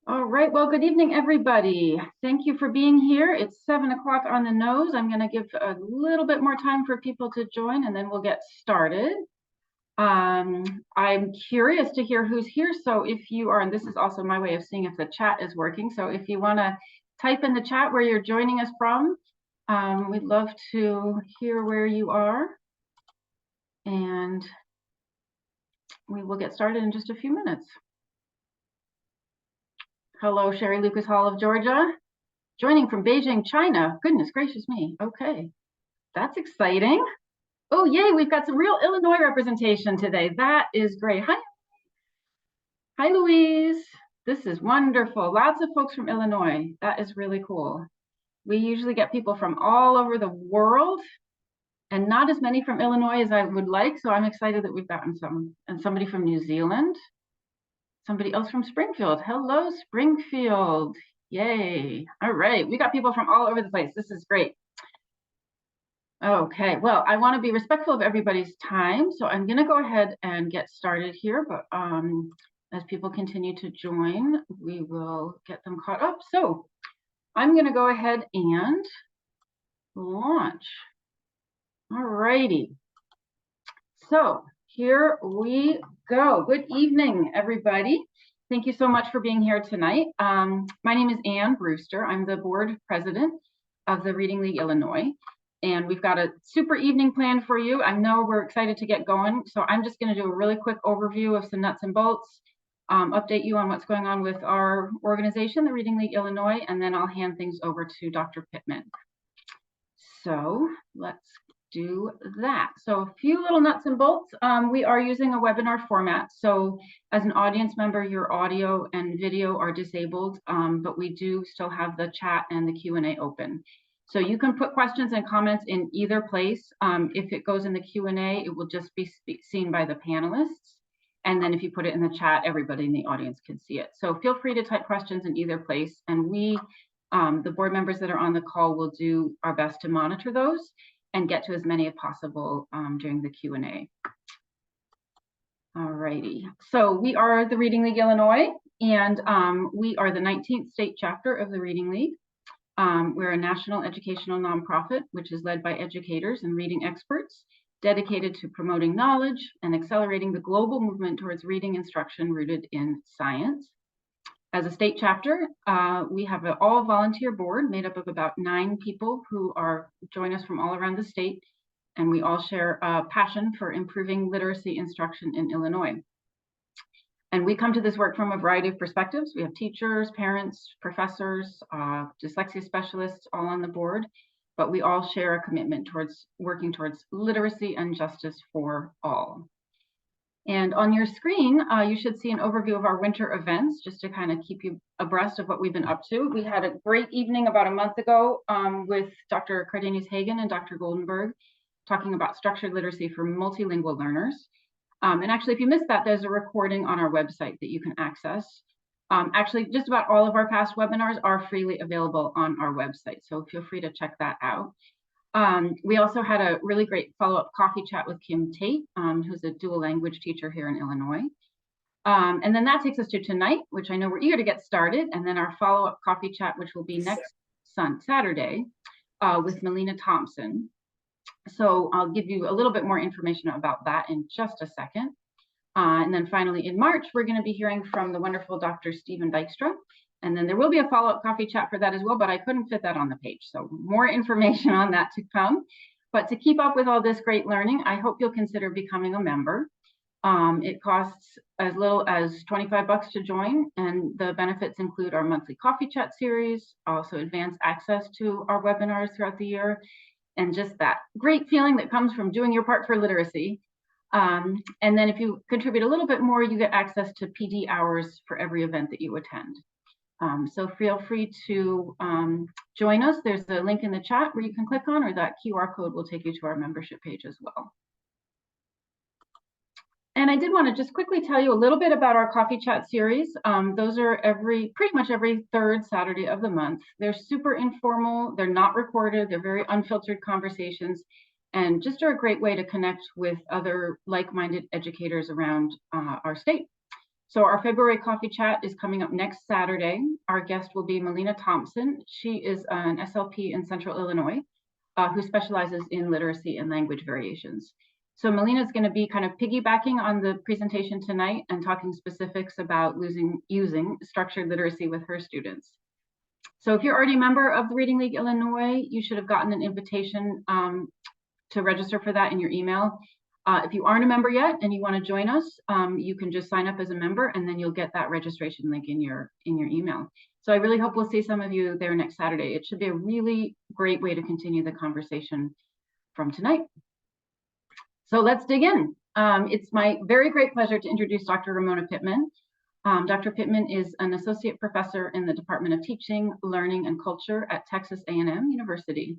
All right, well, good evening, everybody. Thank you for being here. It's 7 o'clock on the nose. I'm going to give a little bit more time for people to join, and then we'll get started. I'm curious to hear who's here. So if you are, and this is also my way of seeing if the chat is working. So if you want to type in the chat where you're joining us from, we'd love to hear where you are. And we will get started in just a few minutes. Hello, Sherry Lucas Hall of Georgia. Joining from Beijing, China. Goodness gracious me. Okay, that's exciting. Oh, yay, we've got some real Illinois representation today. That is great. Hi, Louise. This is wonderful. Lots of folks from Illinois. That is really cool. We usually get people from all over the world and not as many from Illinois as I would like. So I'm excited that we've gotten some. And somebody from New Zealand. Somebody else from Springfield. Hello, Springfield. Yay. All right, we got people from all over the place. This is great. Okay, well, I want to be respectful of everybody's time, so I'm going to go ahead and get started here, but as people continue to join, we will get them caught up. So I'm going to go ahead and launch. All righty. So here we go. Good evening, everybody. Thank you so much for being here tonight. My name is Ann Brewster. I'm the board president of the Reading League Illinois. And we've got a super evening planned for you. I know we're excited to get going. So I'm just going to do a really quick overview of some nuts and bolts, update you on what's going on with our organization, the Reading League Illinois, and then I'll hand things over to Dr. Pittman. So let's do that. So a few little nuts and bolts. We are using a webinar format. So as an audience member, your audio and video are disabled, but we do still have the chat and the Q&A open. So you can put questions and comments in either place. If it goes in the Q&A, it will just be seen by the panelists. And then if you put it in the chat, everybody in the audience can see it. So feel free to type questions in either place. And we, the board members that are on the call, will do our best to monitor those and get to as many as possible during the Q&A. All righty. So we are the Reading League Illinois, and we are the 19th state chapter of the Reading League. We're a national educational nonprofit, which is led by educators and reading experts, dedicated to promoting knowledge and accelerating the global movement towards reading instruction rooted in science. As a state chapter, we have an all-volunteer board made up of about 9 people who join us from all around the state, and we all share a passion for improving literacy instruction in Illinois. And we come to this work from a variety of perspectives. We have teachers, parents, professors, dyslexia specialists all on the board, but we all share a commitment towards working towards literacy and justice for all. And on your screen, you should see an overview of our winter events, just to kind of keep you abreast of what we've been up to. We had a great evening about a month ago with Dr. Cardenas-Hagan and Dr. Goldenberg, talking about structured literacy for multilingual learners. And actually, if you missed that, there's a recording on our website that you can access. Actually, just about all of our past webinars are freely available on our website, so feel free to check that out. We also had a really great follow-up coffee chat with Kim Tate, who's a dual language teacher here in Illinois. And then that takes us to tonight, which I know we're eager to get started, and then our follow-up coffee chat, which will be next Saturday with Melina Thompson. So I'll give you a little bit more information about that in just a second. And then finally in March, we're going to be hearing from the wonderful Dr. Stephen Dykstra. And then there will be a follow-up coffee chat for that as well, but I couldn't fit that on the page. So more information on that to come. But to keep up with all this great learning, I hope you'll consider becoming a member. It costs as little as $25 to join, and the benefits include our monthly coffee chat series, also advanced access to our webinars throughout the year, and just that great feeling that comes from doing your part for literacy. And then if you contribute a little bit more, you get access to PD hours for every event that you attend. So feel free to join us. There's a link in the chat where you can click on, or that QR code will take you to our membership page as well. And I did want to just quickly tell you a little bit about our coffee chat series. Those are pretty much every third Saturday of the month. They're super informal, they're not recorded, they're very unfiltered conversations, and just are a great way to connect with other like-minded educators around our state. So our February coffee chat is coming up next Saturday. Our guest will be Melina Thompson. She is an SLP in Central Illinois who specializes in literacy and language variations. So Melina is going to be kind of piggybacking on the presentation tonight and talking specifics about using structured literacy with her students. So if you're already a member of the Reading League Illinois, you should have gotten an invitation to register for that in your email. If you aren't a member yet and you want to join us, you can just sign up as a member and then you'll get that registration link in your email. So I really hope we'll see some of you there next Saturday. It should be a really great way to continue the conversation from tonight. So let's dig in. It's my very great pleasure to introduce Dr. Ramona Pittman. Dr. Pittman is an associate professor in the Department of Teaching, Learning, and Culture at Texas A&M University.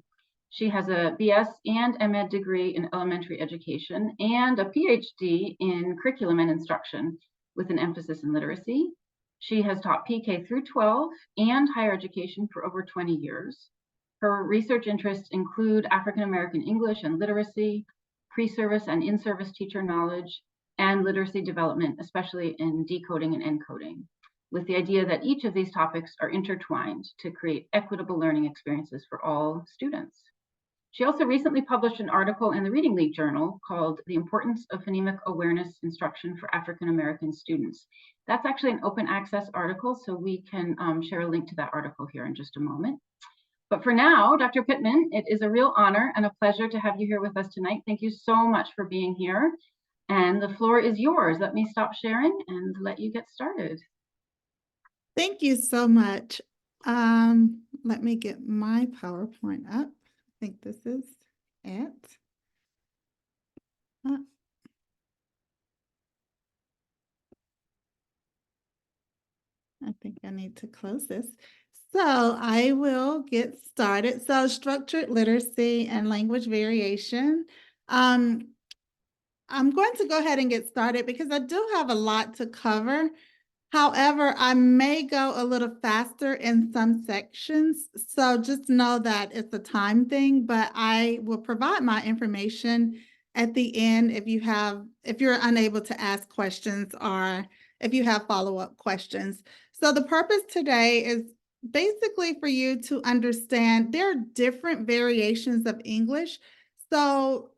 She has a BS and MEd degree in elementary education and a PhD in curriculum and instruction with an emphasis in literacy. She has taught PK through 12 and higher education for over 20 years. Her research interests include African American English and literacy, pre-service and in-service teacher knowledge, and literacy development, especially in decoding and encoding, with the idea that each of these topics are intertwined to create equitable learning experiences for all students. She also recently published an article in the Reading League Journal called The Importance of Phonemic Awareness Instruction for African American Students. That's actually an open access article, so we can share a link to that article here in just a moment. But for now, Dr. Pittman, it is a real honor and a pleasure to have you here with us tonight. Thank you so much for being here. And the floor is yours. Let me stop sharing and let you get started. Thank you so much. Let me get my PowerPoint up. I think this is it. I think I need to close this. So I will get started. So structured literacy and language variation. I'm going to go ahead and get started because I do have a lot to cover. However, I may go a little faster in some sections. So just know that it's a time thing, but I will provide my information at the end if you're unable to ask questions or if you have follow-up questions. So the purpose today is basically for you to understand there are different variations of English. So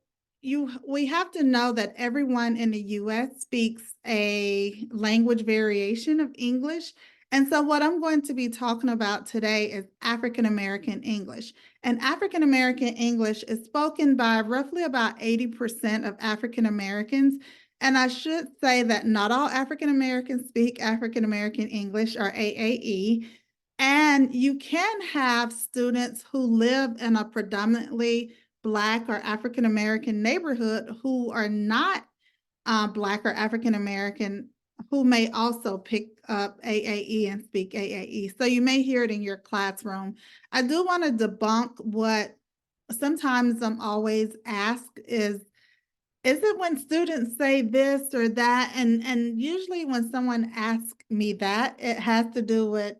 we have to know that everyone in the U.S. speaks a language variation of English. And so what I'm going to be talking about today is African American English. And African American English is spoken by roughly about 80% of African Americans. And I should say that not all African Americans speak African American English or AAE. And you can have students who live in a predominantly Black or African American neighborhood who are not Black or African American who may also pick up AAE and speak AAE. So you may hear it in your classroom. I do want to debunk what sometimes I'm always asked is it when students say this or that? And usually when someone asks me that, it has to do with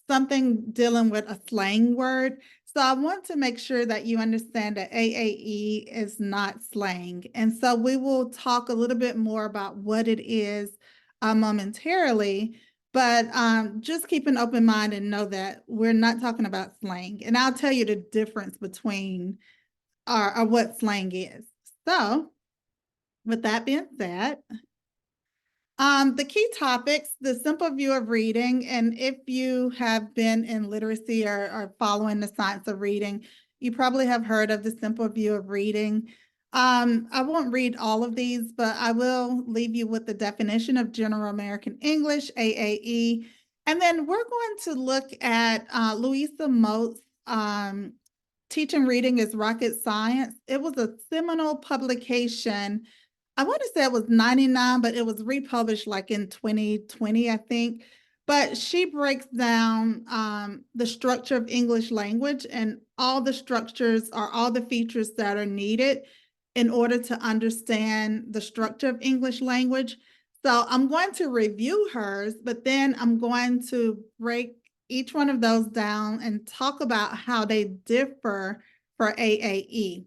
something dealing with a slang word. So I want to make sure that you understand that AAE is not slang. And so we will talk a little bit more about what it is momentarily, but just keep an open mind and know that we're not talking about slang. And I'll tell you the difference between or what slang is. So with that being said, the key topics, the simple view of reading, and if you have been in literacy or following the science of reading, you probably have heard of the simple view of reading. I won't read all of these, but I will leave you with the definition of General American English, AAE. And then we're going to look at Louisa Moat's Teaching Reading is Rocket Science. It was a seminal publication. I want to say it was 99, but it was republished like in 2020, I think. But she breaks down the structure of English language and all the structures or all the features that are needed in order to understand the structure of English language. So I'm going to review hers, but then I'm going to break each one of those down and talk about how they differ for AAE.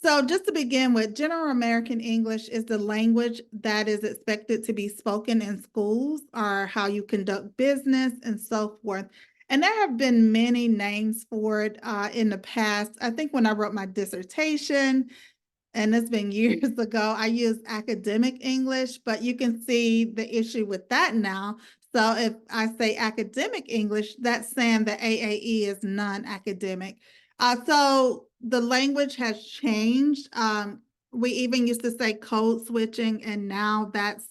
So just to begin with, General American English is the language that is expected to be spoken in schools, or how you conduct business and so forth. And there have been many names for it in the past. I think when I wrote my dissertation, and it's been years ago, I used academic English, but you can see the issue with that now. So if I say academic English, that's saying the AAE is non-academic. So the language has changed. We even used to say code switching, and now that's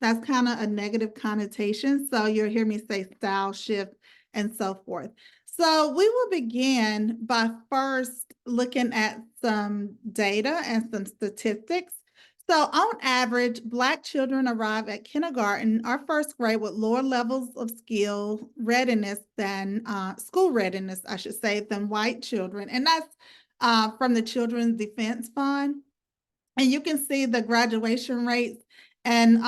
kind of a negative connotation. So you'll hear me say style shift and so forth. So we will begin by first looking at some data and some statistics. So on average, Black children arrive at kindergarten or first grade with lower levels of skill readiness than school readiness, I should say, than white children. And that's from the Children's Defense Fund. And you can see the graduation rates, and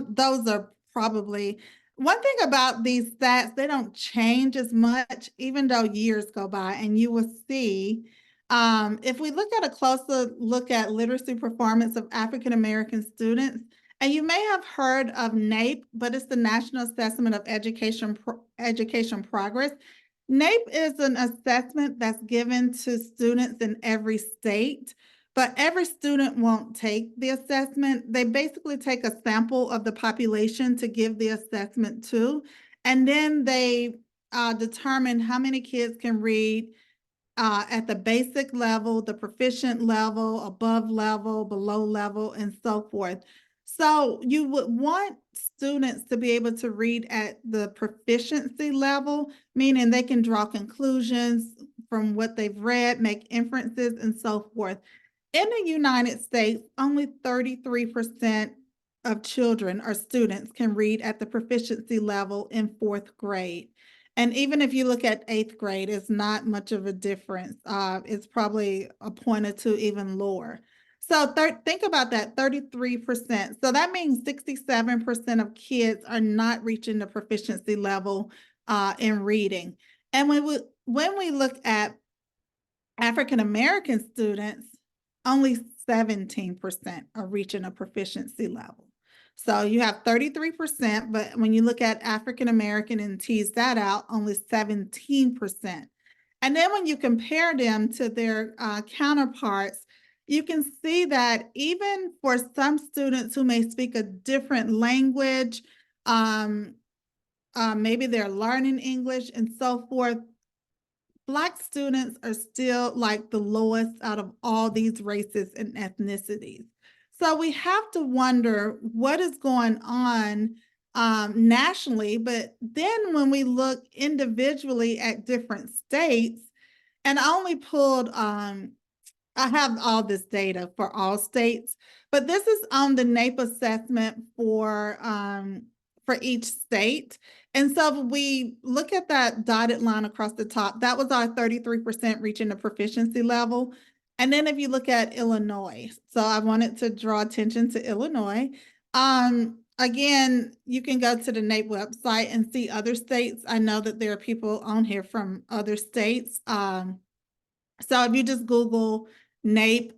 those are probably one thing about these stats. They don't change as much even though years go by, and you will see if we look at a closer look at literacy performance of African American students. And you may have heard of NAEP, but it's the National Assessment of Education Progress. NAEP is an assessment that's given to students in every state, but every student won't take the assessment. They basically take a sample of the population to give the assessment to, and then they determine how many kids can read at the basic level, the proficient level, above level, below level, and so forth. So you would want students to be able to read at the proficiency level, meaning they can draw conclusions from what they've read, make inferences, and so forth. In the United States, only 33% of children or students can read at the proficiency level in fourth grade. And even if you look at eighth grade, it's not much of a difference. It's probably a point or two even lower. So think about that, 33%. So that means 67% of kids are not reaching the proficiency level in reading. And when we look at African American students, only 17% are reaching a proficiency level. So you have 33%, but when you look at African American and tease that out, only 17%. And then when you compare them to their counterparts, you can see that even for some students who may speak a different language, maybe they're learning English and so forth, Black students are still like the lowest out of all these races and ethnicities. So we have to wonder what is going on nationally, but then when we look individually at different states, and I only pulled I have all this data for all states, but this is on the NAEP assessment for each state. And so if we look at that dotted line across the top, that was our 33% reaching the proficiency level. And then if you look at Illinois, so I wanted to draw attention to Illinois. Again, you can go to the NAEP website and see other states. I know that there are people on here from other states. So if you just Google NAEP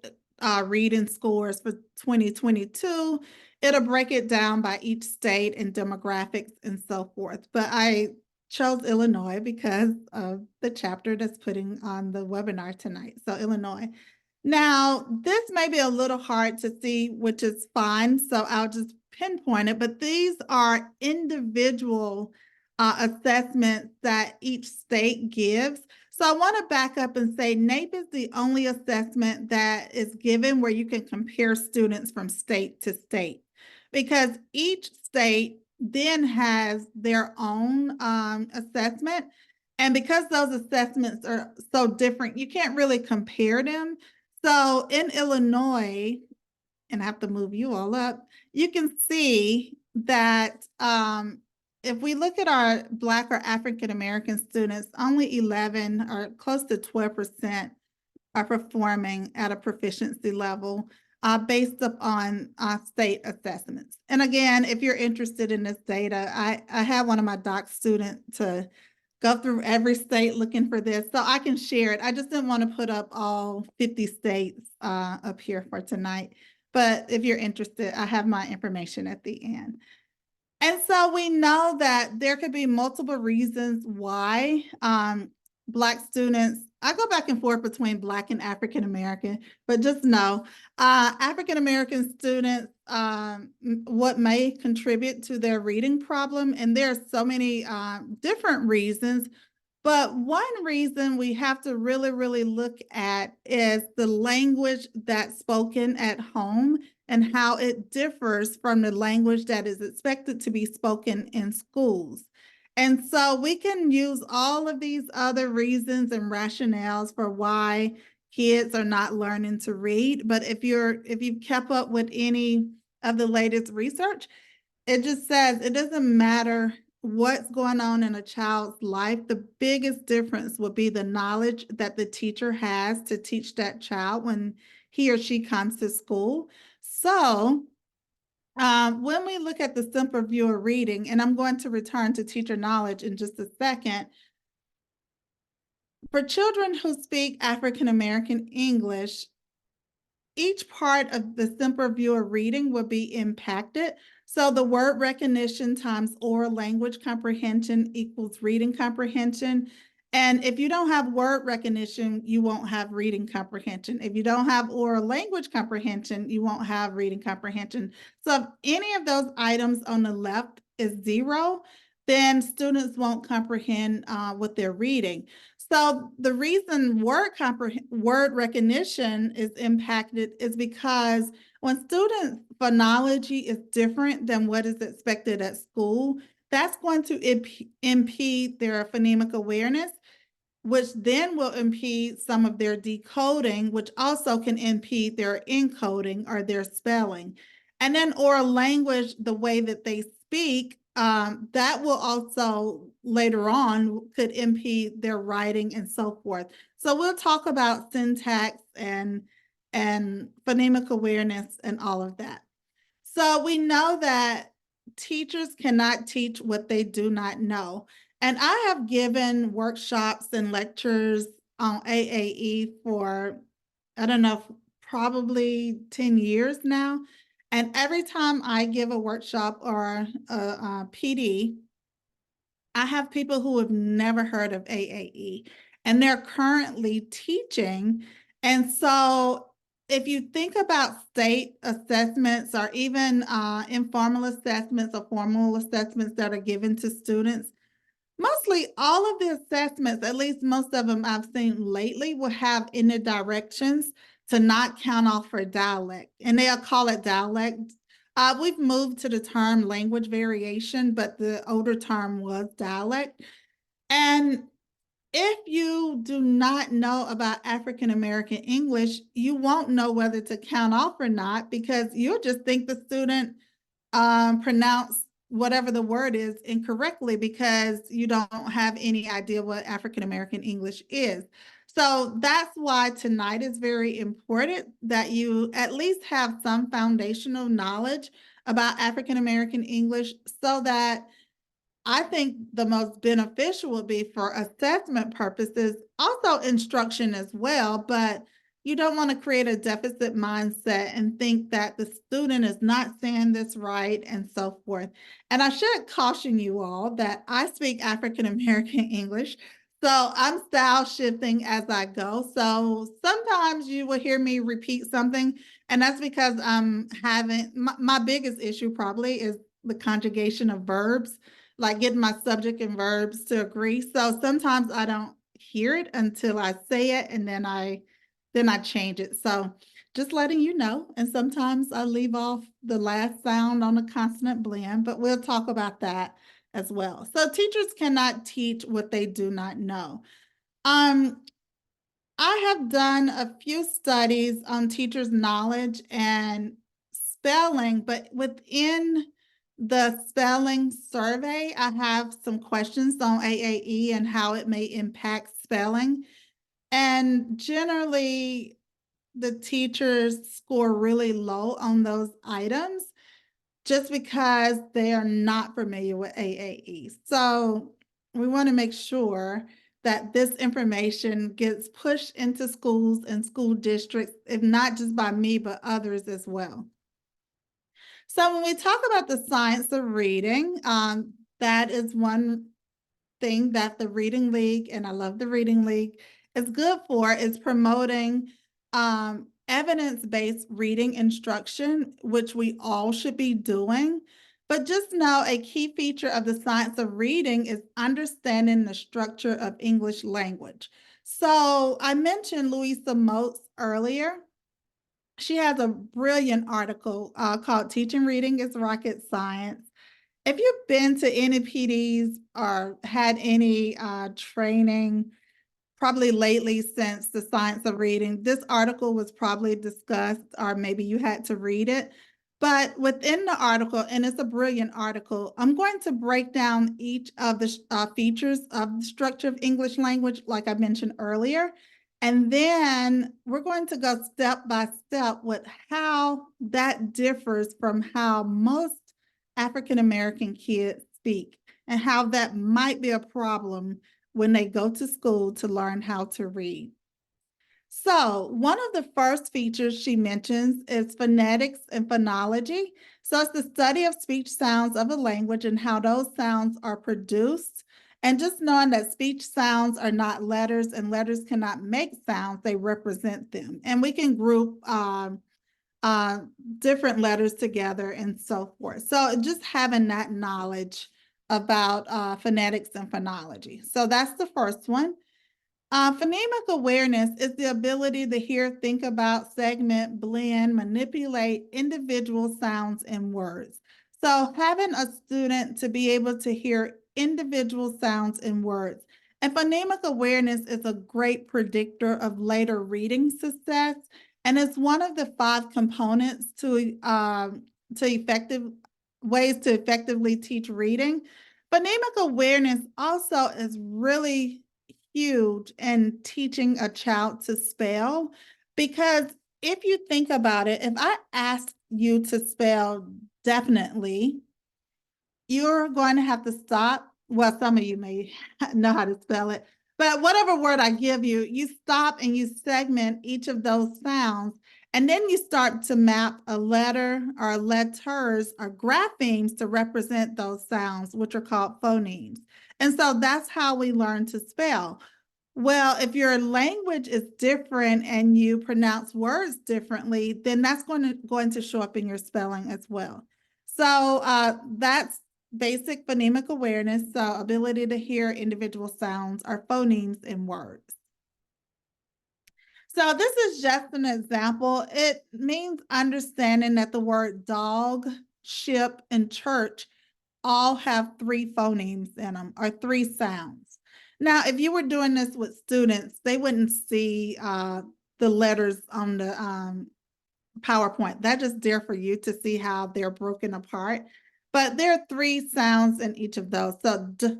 reading scores for 2022, it'll break it down by each state and demographics and so forth. But I chose Illinois because of the chapter that's putting on the webinar tonight. So Illinois. Now, this may be a little hard to see, which is fine. So I'll just pinpoint it, but these are individual assessments that each state gives. So I want to back up and say NAEP is the only assessment that is given where you can compare students from state to state, because each state then has their own assessment. And because those assessments are so different, you can't really compare them. So in Illinois, and I have to move you all up, you can see that if we look at our Black or African American students, only 11 or close to 12% are performing at a proficiency level based upon state assessments. And again, if you're interested in this data, I have one of my doc students to go through every state looking for this. So I can share it. I just didn't want to put up all 50 states up here for tonight. But if you're interested, I have my information at the end. And so we know that there could be multiple reasons why Black students, I go back and forth between Black and African American, but just know African American students, what may contribute to their reading problem. And there are so many different reasons. But one reason we have to really, really look at is the language that's spoken at home and how it differs from the language that is expected to be spoken in schools. And so we can use all of these other reasons and rationales for why kids are not learning to read. But if you've kept up with any of the latest research, it just says it doesn't matter what's going on in a child's life. The biggest difference will be the knowledge that the teacher has to teach that child when he or she comes to school. So when we look at the simple view of reading, and I'm going to return to teacher knowledge in just a second, for children who speak African American English, each part of the simple view of reading will be impacted. So the word recognition times oral language comprehension equals reading comprehension. And if you don't have word recognition, you won't have reading comprehension. If you don't have oral language comprehension, you won't have reading comprehension. So if any of those items on the left is 0, then students won't comprehend what they're reading. So the reason word recognition is impacted is because when students' phonology is different than what is expected at school, that's going to impede their phonemic awareness, which then will impede some of their decoding, which also can impede their encoding or their spelling. And then oral language, the way that they speak, that will also later on could impede their writing and so forth. So we'll talk about syntax and phonemic awareness and all of that. So we know that teachers cannot teach what they do not know. And I have given workshops and lectures on AAE for, I don't know, probably 10 years now. And every time I give a workshop or a PD, I have people who have never heard of AAE and they're currently teaching. And so if you think about state assessments or even informal assessments or formal assessments that are given to students, mostly all of the assessments, at least most of them I've seen lately, will have in the directions to not count off for dialect, and they'll call it dialect. We've moved to the term language variation, but the older term was dialect. And if you do not know about African American English, you won't know whether to count off or not because you'll just think the student pronounce whatever the word is incorrectly because you don't have any idea what African American English is. So that's why tonight is very important that you at least have some foundational knowledge about African American English so that I think the most beneficial would be for assessment purposes, also instruction as well, but you don't want to create a deficit mindset and think that the student is not saying this right and so forth. And I should caution you all that I speak African American English, so I'm style shifting as I go. So sometimes you will hear me repeat something, and that's because I'm having my biggest issue probably is the conjugation of verbs, like getting my subject and verbs to agree. So sometimes I don't hear it until I say it and then I change it. So just letting you know. And sometimes I leave off the last sound on a consonant blend, but we'll talk about that as well. So teachers cannot teach what they do not know. I have done a few studies on teachers' knowledge and spelling, but within the spelling survey, I have some questions on AAE and how it may impact spelling. And generally, the teachers score really low on those items just because they are not familiar with AAE. So we want to make sure that this information gets pushed into schools and school districts, if not just by me, but others as well. So when we talk about the science of reading, that is one thing that the Reading League, and I love the Reading League, is good for, is promoting evidence-based reading instruction, which we all should be doing. But just know a key feature of the science of reading is understanding the structure of English language. So I mentioned Louisa Moats earlier. She has a brilliant article called Teaching Reading is Rocket Science. If you've been to any PDs or had any training, probably lately since the science of reading, this article was probably discussed, or maybe you had to read it. But within the article, and it's a brilliant article, I'm going to break down each of the features of the structure of English language, like I mentioned earlier. And then we're going to go step by step with how that differs from how most African American kids speak and how that might be a problem when they go to school to learn how to read. So one of the first features she mentions is phonetics and phonology. So it's the study of speech sounds of a language and how those sounds are produced. And just knowing that speech sounds are not letters and letters cannot make sounds, they represent them. And we can group uh, different letters together and so forth. So just having that knowledge about phonetics and phonology. So that's the first one. Phonemic awareness is the ability to hear, think about, segment, blend, manipulate individual sounds and words. So having a student to be able to hear individual sounds and words. And phonemic awareness is a great predictor of later reading success, and it's one of the 5 components to effective ways to effectively teach reading. Phonemic awareness also is really huge in teaching a child to spell, because if you think about it, if I ask you to spell definitely, you're going to have to stop. Well, some of you may know how to spell it, but whatever word I give you, you stop and you segment each of those sounds. And then you start to map a letter or letters or graphemes to represent those sounds, which are called phonemes. And so that's how we learn to spell. Well, if your language is different and you pronounce words differently, then that's going to show up in your spelling as well. So that's basic phonemic awareness, so ability to hear individual sounds or phonemes in words. So this is just an example. It means understanding that the word dog, ship, and church all have 3 phonemes in them, or 3 sounds. Now, if you were doing this with students, they wouldn't see the letters on the PowerPoint. That's just there for you to see how they're broken apart. But there are 3 sounds in each of those. So d,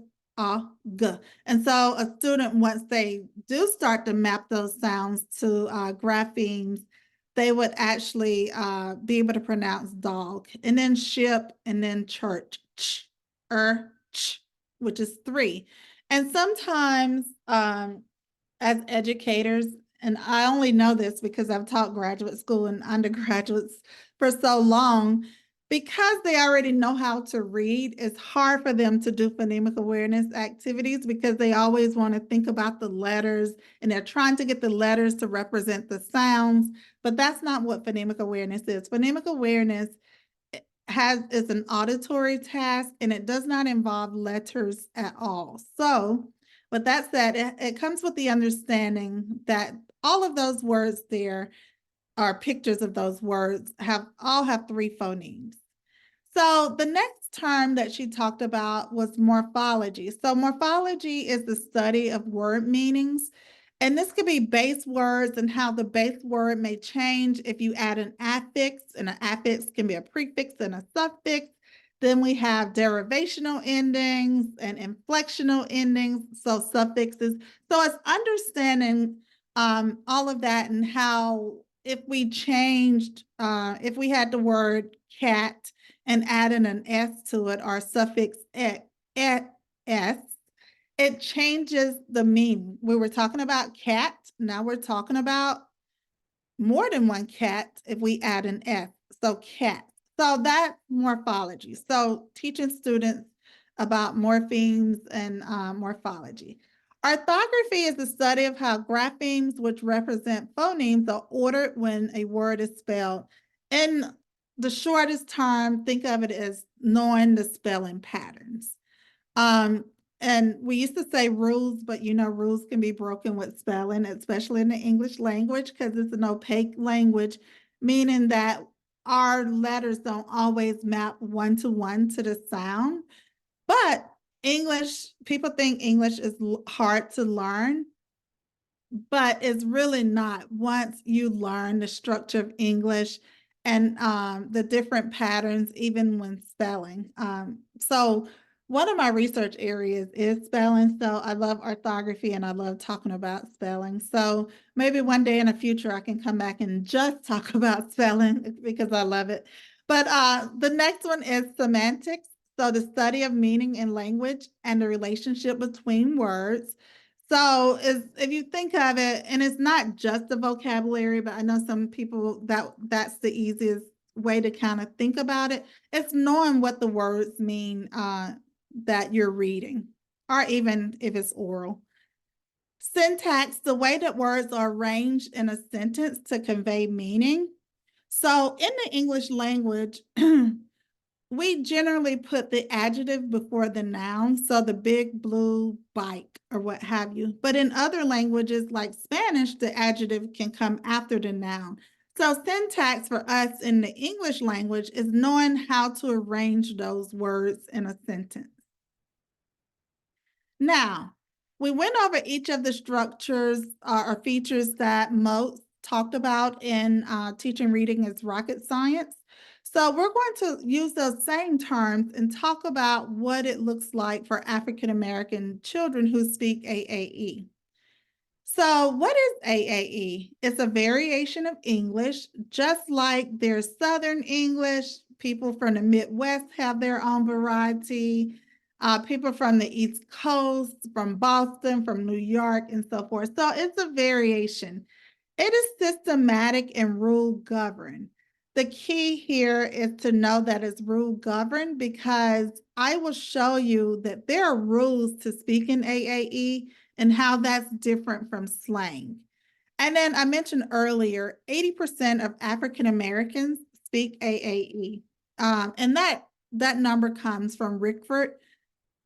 g. And so a student, once they do start to map those sounds to graphemes, they would actually be able to pronounce dog, and then ship, and then church, ch, ch, which is 3. And sometimes as educators, and I only know this because I've taught graduate school and undergraduates for so long, because they already know how to read, it's hard for them to do phonemic awareness activities because they always want to think about the letters and they're trying to get the letters to represent the sounds, but that's not what phonemic awareness is. Phonemic awareness is an auditory task, and it does not involve letters at all. So with that said, it comes with the understanding that all of those words there are pictures of those words all have 3 phonemes. So the next term that she talked about was morphology. So morphology is the study of word meanings. And this could be base words and how the base word may change if you add an affix, and an affix can be a prefix and a suffix. Then we have derivational endings and inflectional endings, so suffixes. So it's understanding all of that, and how if we changed, if we had the word cat and adding an S to it, or suffix S, it changes the meaning. We were talking about cat, now we're talking about more than one cat if we add an S. So cat. So that's morphology. So teaching students about morphemes and morphology. Orthography is the study of how graphemes, which represent phonemes, are ordered when a word is spelled. In the shortest term, think of it as knowing the spelling patterns. Um, and we used to say rules, but rules can be broken with spelling, especially in the English language, because it's an opaque language, meaning that our letters don't always map one to the sound. But English, people think English is hard to learn, but it's really not once you learn the structure of English and the different patterns, even when spelling. So one of my research areas is spelling. So I love orthography and I love talking about spelling. So maybe one day in the future, I can come back and just talk about spelling because I love it. But the next one is semantics. So the study of meaning in language and the relationship between words. So if you think of it, and it's not just the vocabulary, but I know some people that's the easiest way to kind of think about it. It's knowing what the words mean that you're reading, or even if it's oral. Syntax, the way that words are arranged in a sentence to convey meaning. So in the English language, we generally put the adjective before the noun, so the big blue bike or what have you. But in other languages like Spanish, the adjective can come after the noun. So syntax for us in the English language is knowing how to arrange those words in a sentence. Now, we went over each of the structures or features that Mo talked about in teaching reading as rocket science. So we're going to use those same terms and talk about what it looks like for African American children who speak AAE. So what is AAE? It's a variation of English, just like there's Southern English. People from the Midwest have their own variety. People from the East Coast, from Boston, from New York, and so forth. So it's a variation. It is systematic and rule governed. The key here is to know that it's rule governed because I will show you that there are rules to speak in AAE and how that's different from slang. And then I mentioned earlier, 80% of African Americans speak AAE. And that number comes from Rickford.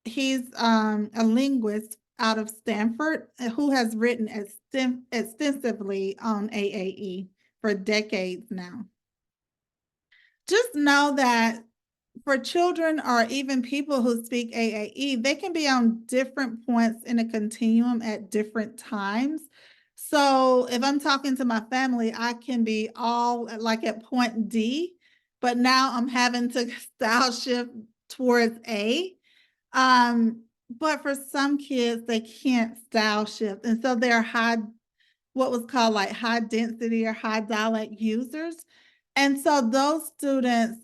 He's a linguist out of Stanford who has written extensively on AAE for decades now. Just know that for children or even people who speak AAE, they can be on different points in a continuum at different times. So if I'm talking to my family, I can be all like at point D, but now I'm having to style shift towards A. But for some kids, they can't style shift. And so they're what was called like high density or high dialect users. And so those students,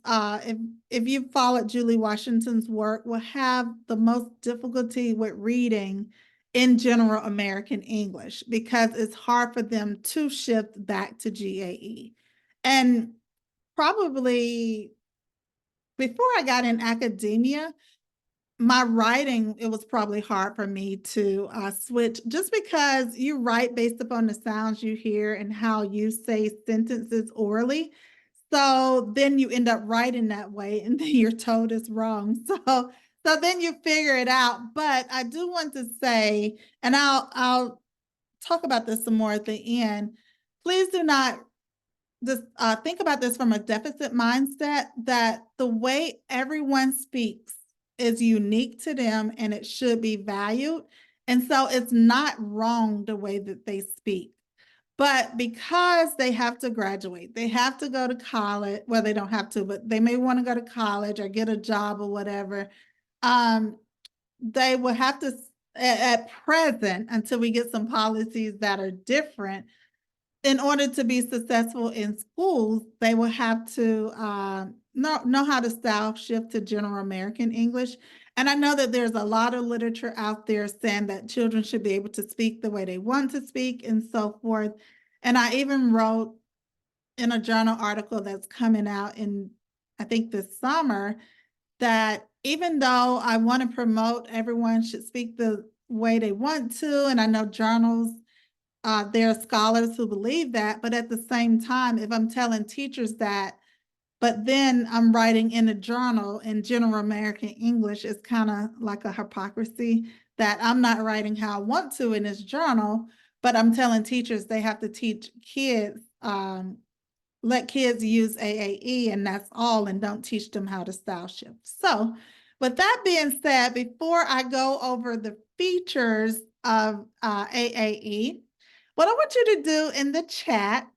if you followed Julie Washington's work, will have the most difficulty with reading in general American English because it's hard for them to shift back to GAE. And probably before I got in academia, my writing, it was probably hard for me to switch just because you write based upon the sounds you hear and how you say sentences orally. So then you end up writing that way and then you're told it's wrong. So then you figure it out. But I do want to say, and I'll talk about this some more at the end, please do not just think about this from a deficit mindset that the way everyone speaks is unique to them and it should be valued. And so it's not wrong the way that they speak. But because they have to graduate, they have to go to college. Well, they don't have to, but they may want to go to college or get a job or whatever. They will have to, at present, until we get some policies that are different, in order to be successful in schools, they will have to know how to style shift to general American English. And I know that there's a lot of literature out there saying that children should be able to speak the way they want to speak and so forth. And I even wrote in a journal article that's coming out in, I think, this summer, that even though I want to promote everyone should speak the way they want to, and I know journals, there are scholars who believe that, but at the same time, if I'm telling teachers that, but then I'm writing in a journal in General American English, it's kind of like a hypocrisy that I'm not writing how I want to in this journal, but I'm telling teachers they have to teach kids, let kids use AAE and that's all, and don't teach them how to style shift. So with that being said, before I go over the features of AAE, what I want you to do in the chat,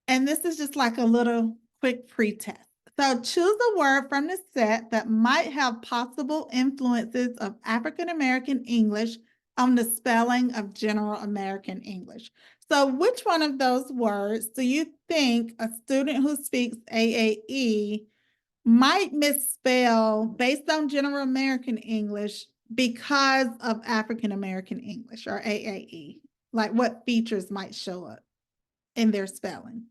and this is just like a little quick pre-test. So choose a word from the set that might have possible influences of African American English on the spelling of General American English. So which one of those words do you think a student who speaks AAE might misspell based on General American English because of African American English or AAE? Like what features might show up in their spelling?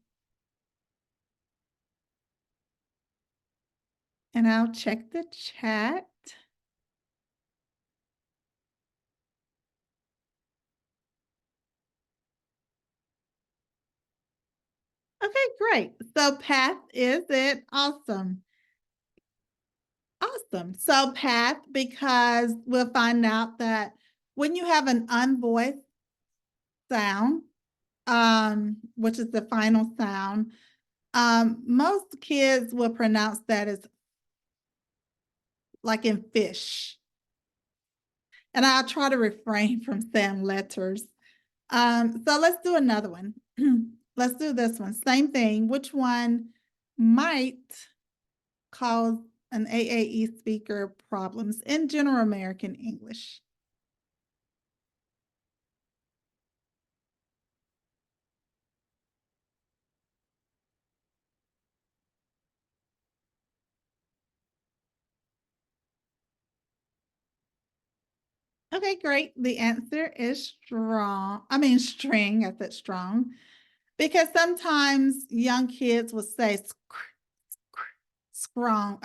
And I'll check the chat. Okay, great. So path is it. Awesome. Awesome. So path, because we'll find out that when you have an unvoiced sound, which is the final sound, most kids will pronounce that as like in fish. And I'll try to refrain from saying letters. So let's do another one. Let's do this one. Same thing. Which one might cause an AAE speaker problems in General American English? Okay, great. The answer is strong. I mean, string. I said strong. Because sometimes young kids will say screen.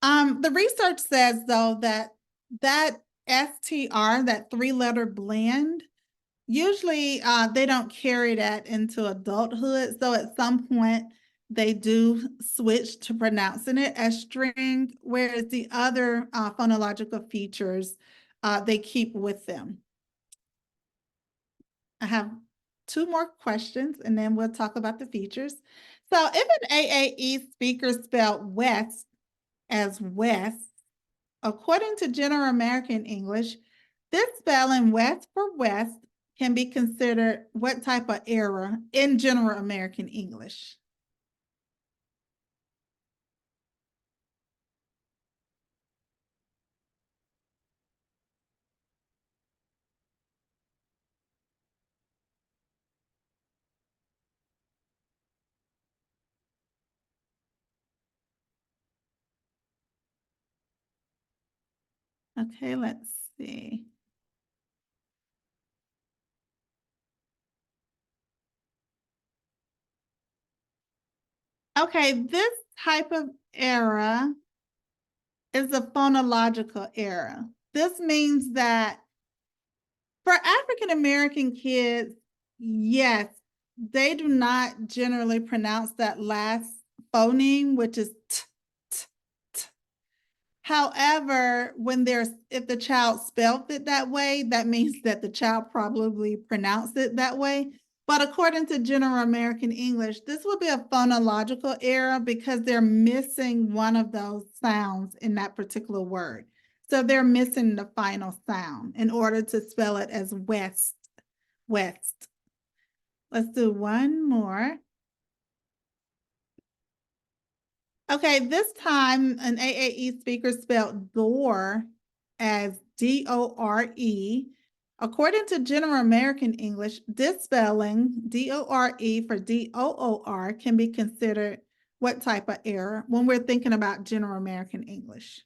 The research says though that STR, that 3-letter blend, usually they don't carry that into adulthood. So at some point they do switch to pronouncing it as string, whereas the other phonological features they keep with them. I have 2 more questions and then we'll talk about the features. So if an AAE speaker spelled west as west, according to General American English, this spelling west for west can be considered what type of error in General American English? Okay, let's see. Okay, this type of error is a phonological error. This means that for African American kids, yes, they do not generally pronounce that last phoneme, which is t, t, t. However, if the child spelled it that way, that means that the child probably pronounced it that way. But according to General American English, this would be a phonological error because they're missing one of those sounds in that particular word. So they're missing the final sound in order to spell it as west, west. Let's do one more. Okay, this time an AAE speaker spelled door as D-O-R-E. According to General American English, this spelling, D-O-R-E for D-O-O-R, can be considered What type of error when we're thinking about General American English?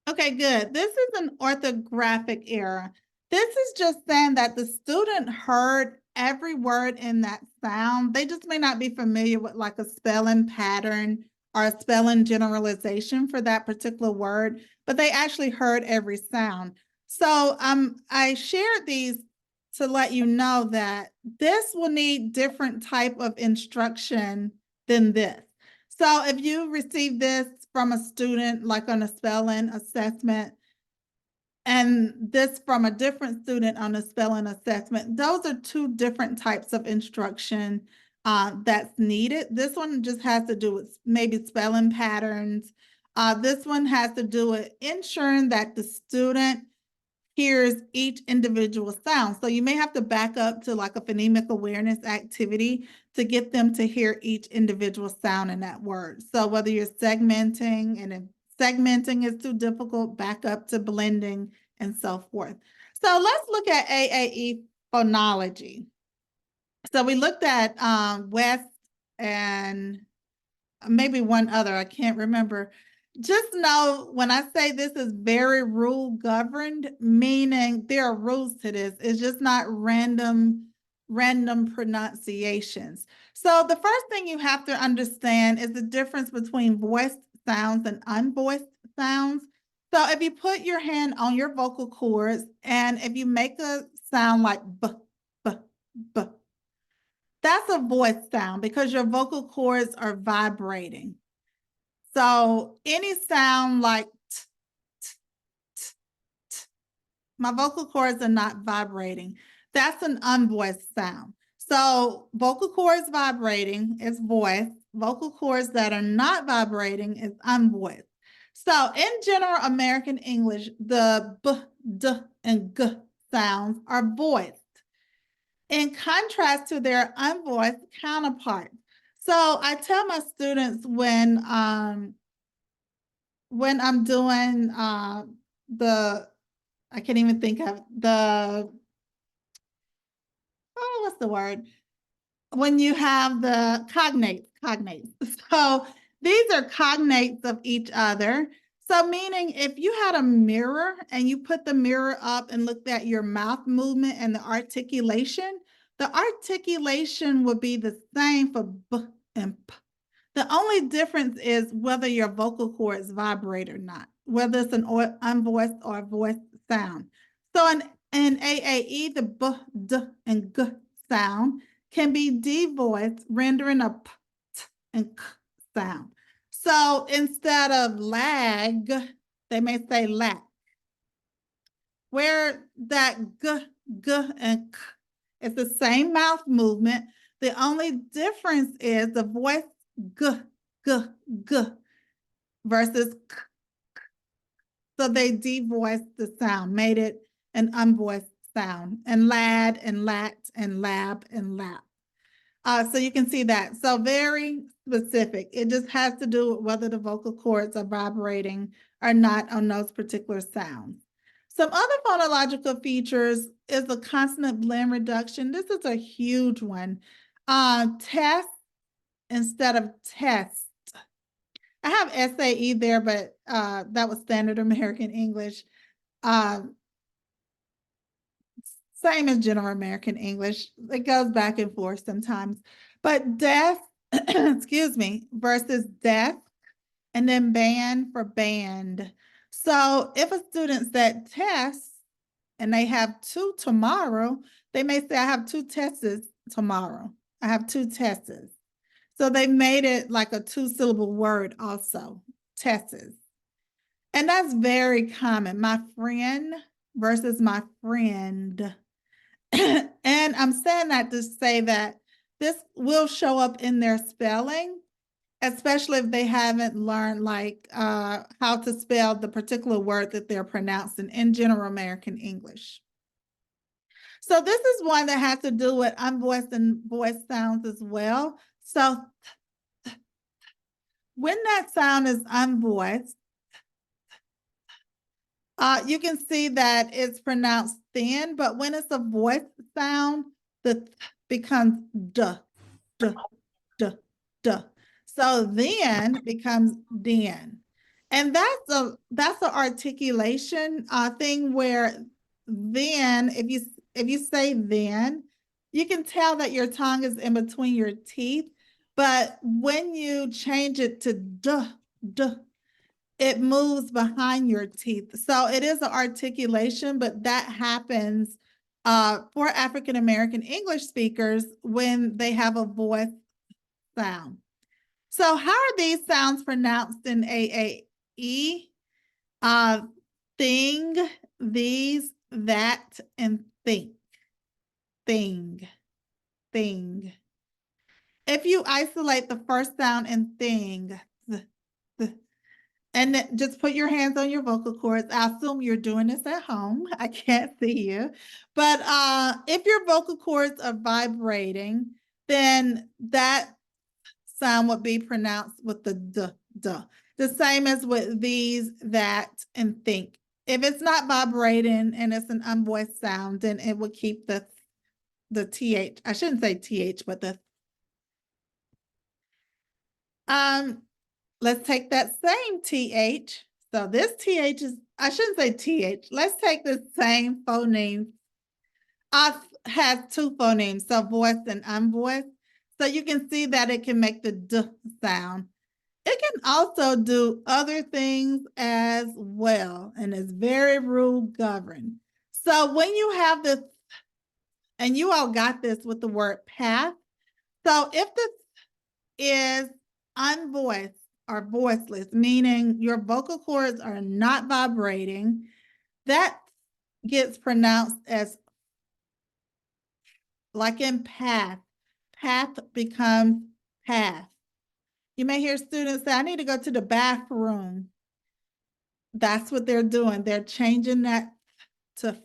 Okay, good. This is an orthographic error. This is just saying that the student heard every word in that sound. They just may not be familiar with like a spelling pattern or a spelling generalization for that particular word, but they actually heard every sound. So I shared these to let you know that this will need different type of instruction than this. So if you receive this from a student, like on a spelling assessment, and this from a different student on a spelling assessment, those are two different types of instruction that's needed. This one just has to do with maybe spelling patterns. This one has to do with ensuring that the student hears each individual sound. So you may have to back up to like a phonemic awareness activity to get them to hear each individual sound in that word. So whether you're segmenting, and if segmenting is too difficult, back up to blending and so forth. So let's look at AAE phonology. So we looked at West and maybe one other, I can't remember. Just know when I say this is very rule governed, meaning there are rules to this. It's just not random pronunciations. So the first thing you have to understand is the difference between voiced sounds and unvoiced sounds. So if you put your hand on your vocal cords and if you make a sound like b, b, b, that's a voiced sound because your vocal cords are vibrating. So any sound like t, t, t, t, my vocal cords are not vibrating. That's an unvoiced sound. So vocal cords vibrating is voiced. Vocal cords that are not vibrating is unvoiced. So in General American English, the b, d, and g sounds are voiced in contrast to their unvoiced counterparts. So I tell my students when I'm doing the, I can't even think of the, oh, what's the word? When you have the cognates. So these are cognates of each other. So meaning if you had a mirror and you put the mirror up and looked at your mouth movement and the articulation would be the same for b and p. The only difference is whether your vocal cords vibrate or not, whether it's an unvoiced or voiced sound. So in AAE, the b, d, and g sound can be devoiced, rendering a p, t, and k sound. So instead of lag, they may say lack, where that g, and k is the same mouth movement. The only difference is the voice g, g, g versus k. So they devoiced the sound, made it an unvoiced sound, and lad and lat and lab and lap. So you can see that. So very specific. It just has to do with whether the vocal cords are vibrating or not on those particular sounds. Some other phonological features is the consonant blend reduction. This is a huge one. Test instead of test. I have SAE there, but that was Standard American English. Same as General American English. It goes back and forth sometimes. But deaf, excuse me, versus deaf, and then band for band. So if a student said test and they have two tomorrow, they may say, I have two tests tomorrow. I have two tests. So they made it like a two-syllable word also, tests. And that's very common. My friend versus my friend. And I'm saying that to say that this will show up in their spelling, especially if they haven't learned like how to spell the particular word that they're pronouncing in General American English. So this is one that has to do with unvoiced and voiced sounds as well. So when that sound is unvoiced, you can see that it's pronounced thin, but when it's a voiced sound, the th becomes duh, duh, duh, duh. So then becomes den. And that's an articulation thing where then if you say then, you can tell that your tongue is in between your teeth. But when you change it to duh, duh, it moves behind your teeth. So it is an articulation, but that happens for African American English speakers when they have a voice sound. So how are these sounds pronounced in AAE? Thing, these, that, and think. Thing, thing. If you isolate the first sound in thing, th, and then just put your hands on your vocal cords. I assume you're doing this at home. I can't see you. But if your vocal cords are vibrating, then that sound would be pronounced with the duh. The same as with these, that, and think. If it's not vibrating and it's an unvoiced sound, then it would keep the th. I shouldn't say th, but the let's take that same th. So this th is, I shouldn't say th. Let's take the same phoneme. Has two phonemes, so voiced and unvoiced. So you can see that it can make the d sound. It can also do other things as well, and it's very rule governed. So when you have this, and you all got this with the word path. So if this is unvoiced or voiceless, meaning your vocal cords are not vibrating, that gets pronounced as like in path. Path becomes path. You may hear students say, I need to go to the bathroom. That's what they're doing. They're changing that to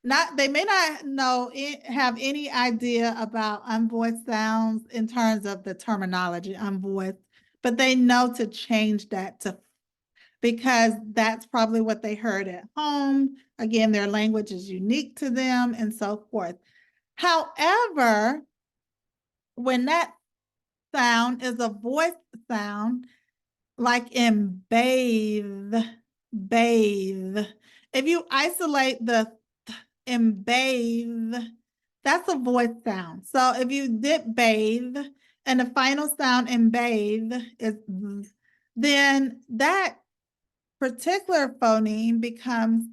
not, they may not know, have any idea about unvoiced sounds in terms of the terminology, unvoiced, but they know to change that to, because that's probably what they heard at home. Again, their language is unique to them and so forth. However, when that sound is a voiced sound, like in bathe, bathe. If you isolate the in bathe, that's a voice sound. So if you did bathe and the final sound in bathe is then that particular phoneme becomes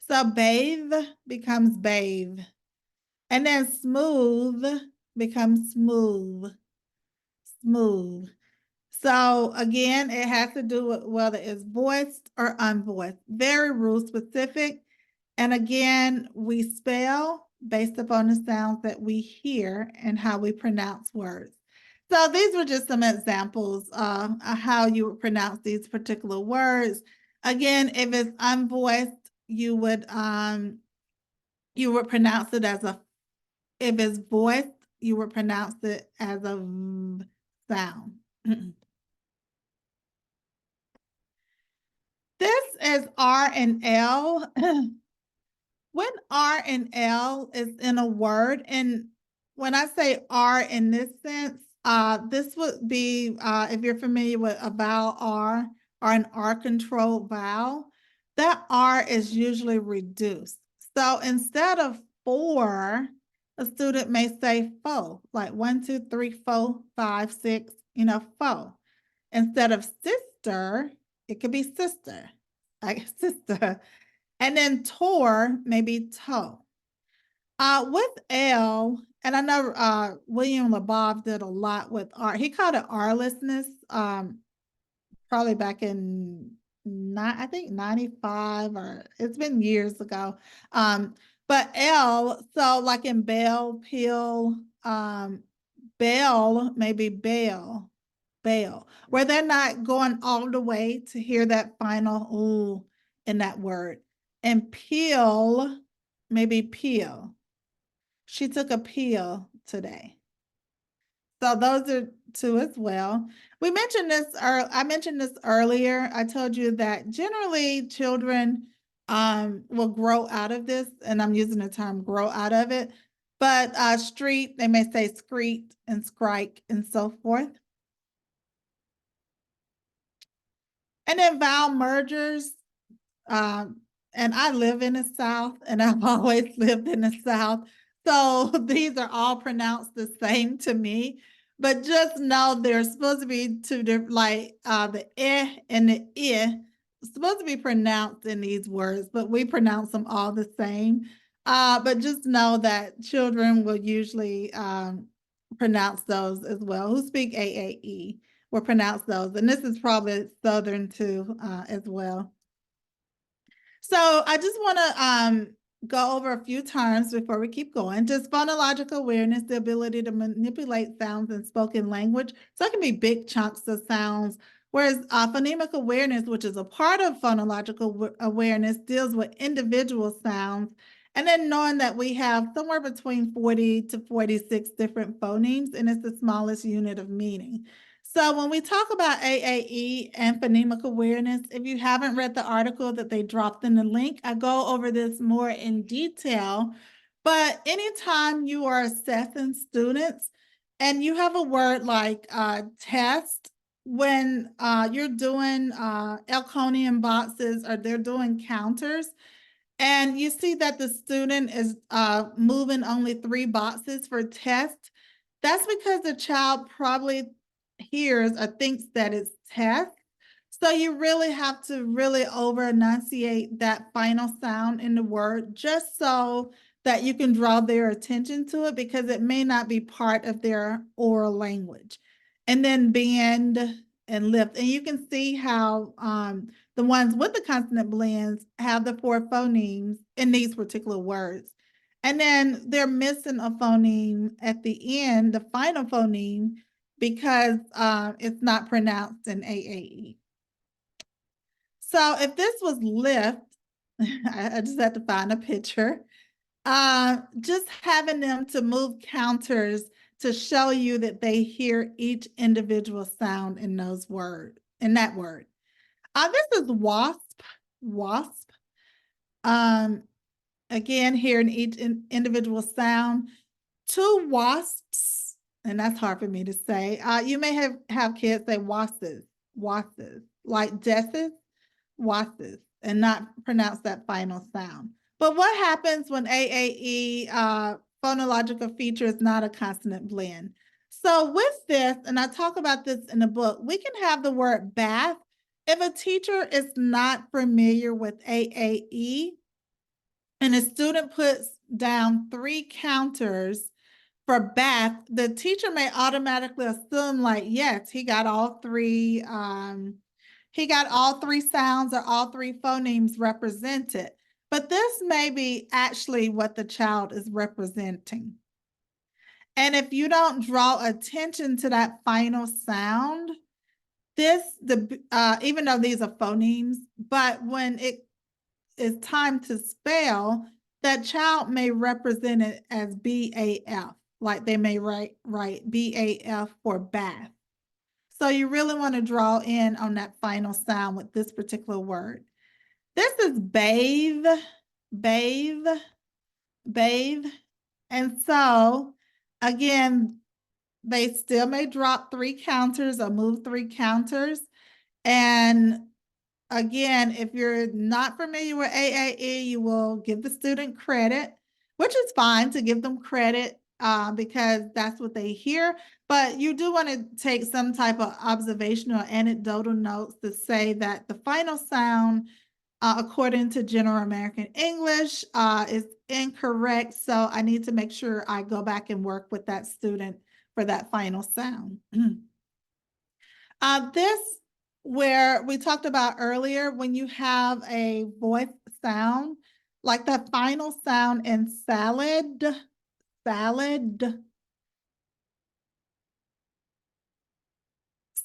so bathe becomes bathe. And then smooth becomes smooth, smooth. So again, it has to do with whether it's voiced or unvoiced, very rule specific. And again, we spell based upon the sounds that we hear and how we pronounce words. So these were just some examples of how you would pronounce these particular words. Again, if it's unvoiced, you would pronounce it as a, if it's voiced, you would pronounce it as a v sound. This is R and L. When R and L is in a word, and when I say R in this sense, this would be, if you're familiar with a vowel R or an R controlled vowel, that R is usually reduced. So instead of 4, a student may say 4, like 1, 2, 3, 4, 5, 6, 4. Instead of sister, it could be sister, like sister. And then tour, maybe toe. With L, and I know William Labov did a lot with R. He called it R-lessness, probably back in, I think 95, or it's been years ago. But L, so like in bell, pill, bell, maybe bail, bail, where they're not going all the way to hear that final ooh in that word. And peel, maybe peel. She took a peel today. So those are two as well. We mentioned this, or I mentioned this earlier. I told you that generally children will grow out of this, and I'm using the term grow out of it. But street, they may say screet and scrike and so forth. And then vowel mergers, and I live in the South, and I've always lived in the South. So these are all pronounced the same to me. But just know they're supposed to be two different, like the eh and the I supposed to be pronounced in these words, but we pronounce them all the same. But just know that children will usually pronounce those as well. Who speak AAE will pronounce those. And this is probably Southern too, as well. So I just want to go over a few terms before we keep going. Just phonological awareness, the ability to manipulate sounds in spoken language. So it can be big chunks of sounds. Whereas phonemic awareness, which is a part of phonological awareness, deals with individual sounds. And then knowing that we have somewhere between 40 to 46 different phonemes, and it's the smallest unit of meaning. So when we talk about AAE and phonemic awareness, if you haven't read the article that they dropped in the link, I go over this more in detail. But anytime you are assessing students and you have a word like test, when you're doing Elkonian boxes or they're doing counters, and you see that the student is moving only 3 boxes for test, that's because the child probably hears or thinks that it's test. So you really have to really over enunciate that final sound in the word just so that you can draw their attention to it, because it may not be part of their oral language. And then bend and lift. And you can see how the ones with the consonant blends have the 4 phonemes in these particular words. And then they're missing a phoneme at the end, the final phoneme, because it's not pronounced in AAE. So if this was lift, I just had to find a picture. Just having them to move counters to show you that they hear each individual sound in those words, in that word. This is wasp, wasp. Again, hearing each individual sound. 2 wasps, and that's hard for me to say. You may have kids say wasses, wasses, like Jess's, wasses, and not pronounce that final sound. But what happens when AAE phonological feature is not a consonant blend? So with this, and I talk about this in the book, we can have the word bath. If a teacher is not familiar with AAE and a student puts down 3 counters for bath, the teacher may automatically assume like, yes, he got all 3 sounds or all 3 phonemes represented. But this may be actually what the child is representing. And if you don't draw attention to that final sound, even though these are phonemes, but when it is time to spell, that child may represent it as BAF, like they may write BAF for bath. So you really want to draw in on that final sound with this particular word. This is bathe, bathe, bathe. And so again, they still may drop 3 counters or move 3 counters. And again, if you're not familiar with AAE, you will give the student credit, which is fine to give them credit because that's what they hear. But you do want to take some type of observational or anecdotal notes to say that the final sound, according to General American English, is incorrect. So I need to make sure I go back and work with that student for that final sound. This, where we talked about earlier, when you have a voice sound, like the final sound in salad, salad.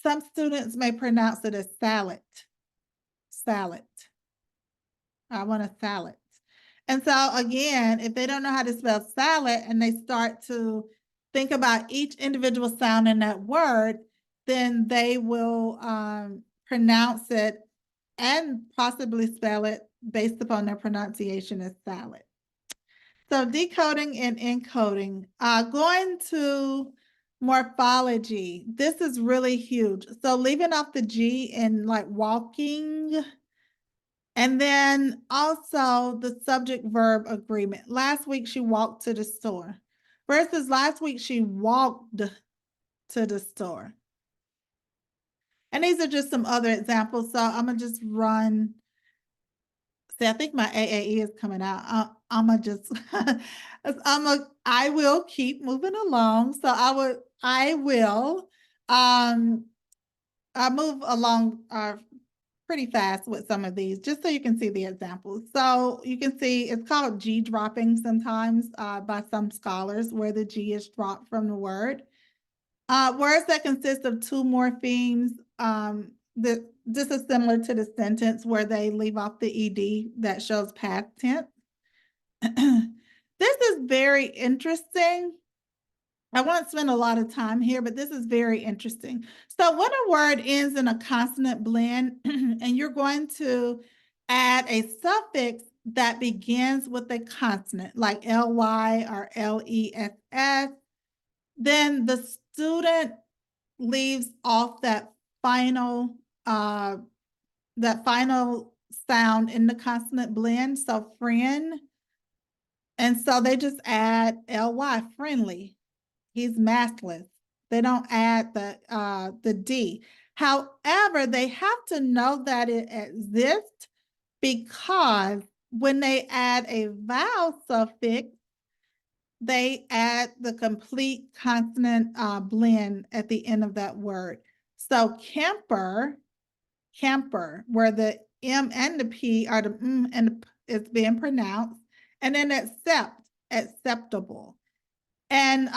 Some students may pronounce it as salad, salad. I want a salad. And so again, if they don't know how to spell salad and they start to think about each individual sound in that word, then they will pronounce it and possibly spell it based upon their pronunciation as salad. So decoding and encoding. Going to morphology. This is really huge. So leaving off the G in like walking. And then also the subject verb agreement. Last week she walked to the store versus last week she walked to the store. And these are just some other examples. So I'm going to just run. See, I think my AAE is coming out. I'm going to just, I will keep moving along. So I will I move along pretty fast with some of these, just so you can see the examples. So you can see it's called G dropping sometimes by some scholars, where the G is dropped from the word. Words that consist of two morphemes, this is similar to the sentence where they leave off the ED that shows past tense. This is very interesting. I won't spend a lot of time here, but this is very interesting. So when a word ends in a consonant blend and you're going to add a suffix that begins with a consonant like ly or less, then the student leaves off that final sound in the consonant blend. So friend. And so they just add ly, friendly. He's maskless. They don't add the D. However, they have to know that it exists because when they add a vowel suffix, they add the complete consonant blend at the end of that word. So camper, where the M and the P are the and the P is being pronounced, and then acceptable. And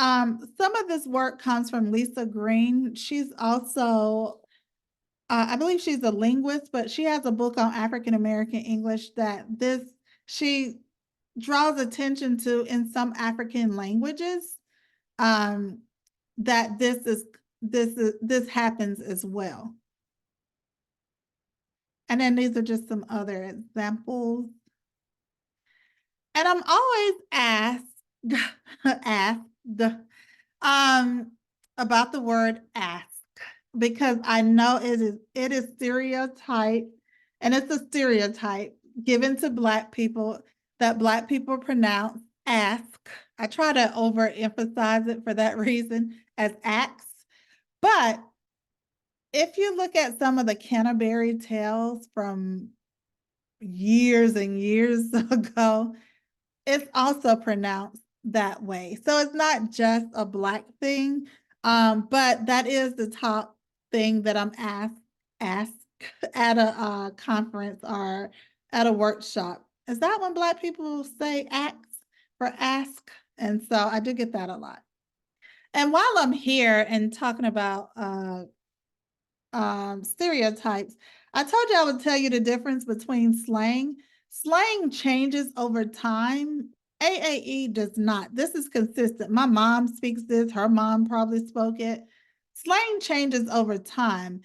some of this work comes from Lisa Green. She's also, I believe she's a linguist, but she has a book on African American English that she draws attention to in some African languages, that this happens as well. And then these are just some other examples. And I'm always asked about the word ask, because I know it is stereotype, and it's a stereotype given to Black people that Black people pronounce ask. I try to overemphasize it for that reason as acts. But if you look at some of the Canterbury Tales from years and years ago, it's also pronounced that way. So it's not just a Black thing, but that is the top thing that I'm asked at a conference or at a workshop. Is that when Black people say ask? And so I do get that a lot. And while I'm here and talking about stereotypes, I told you I would tell you the difference between slang. Slang changes over time. AAE does not. This is consistent. My mom speaks this. Her mom probably spoke it. Slang changes over time.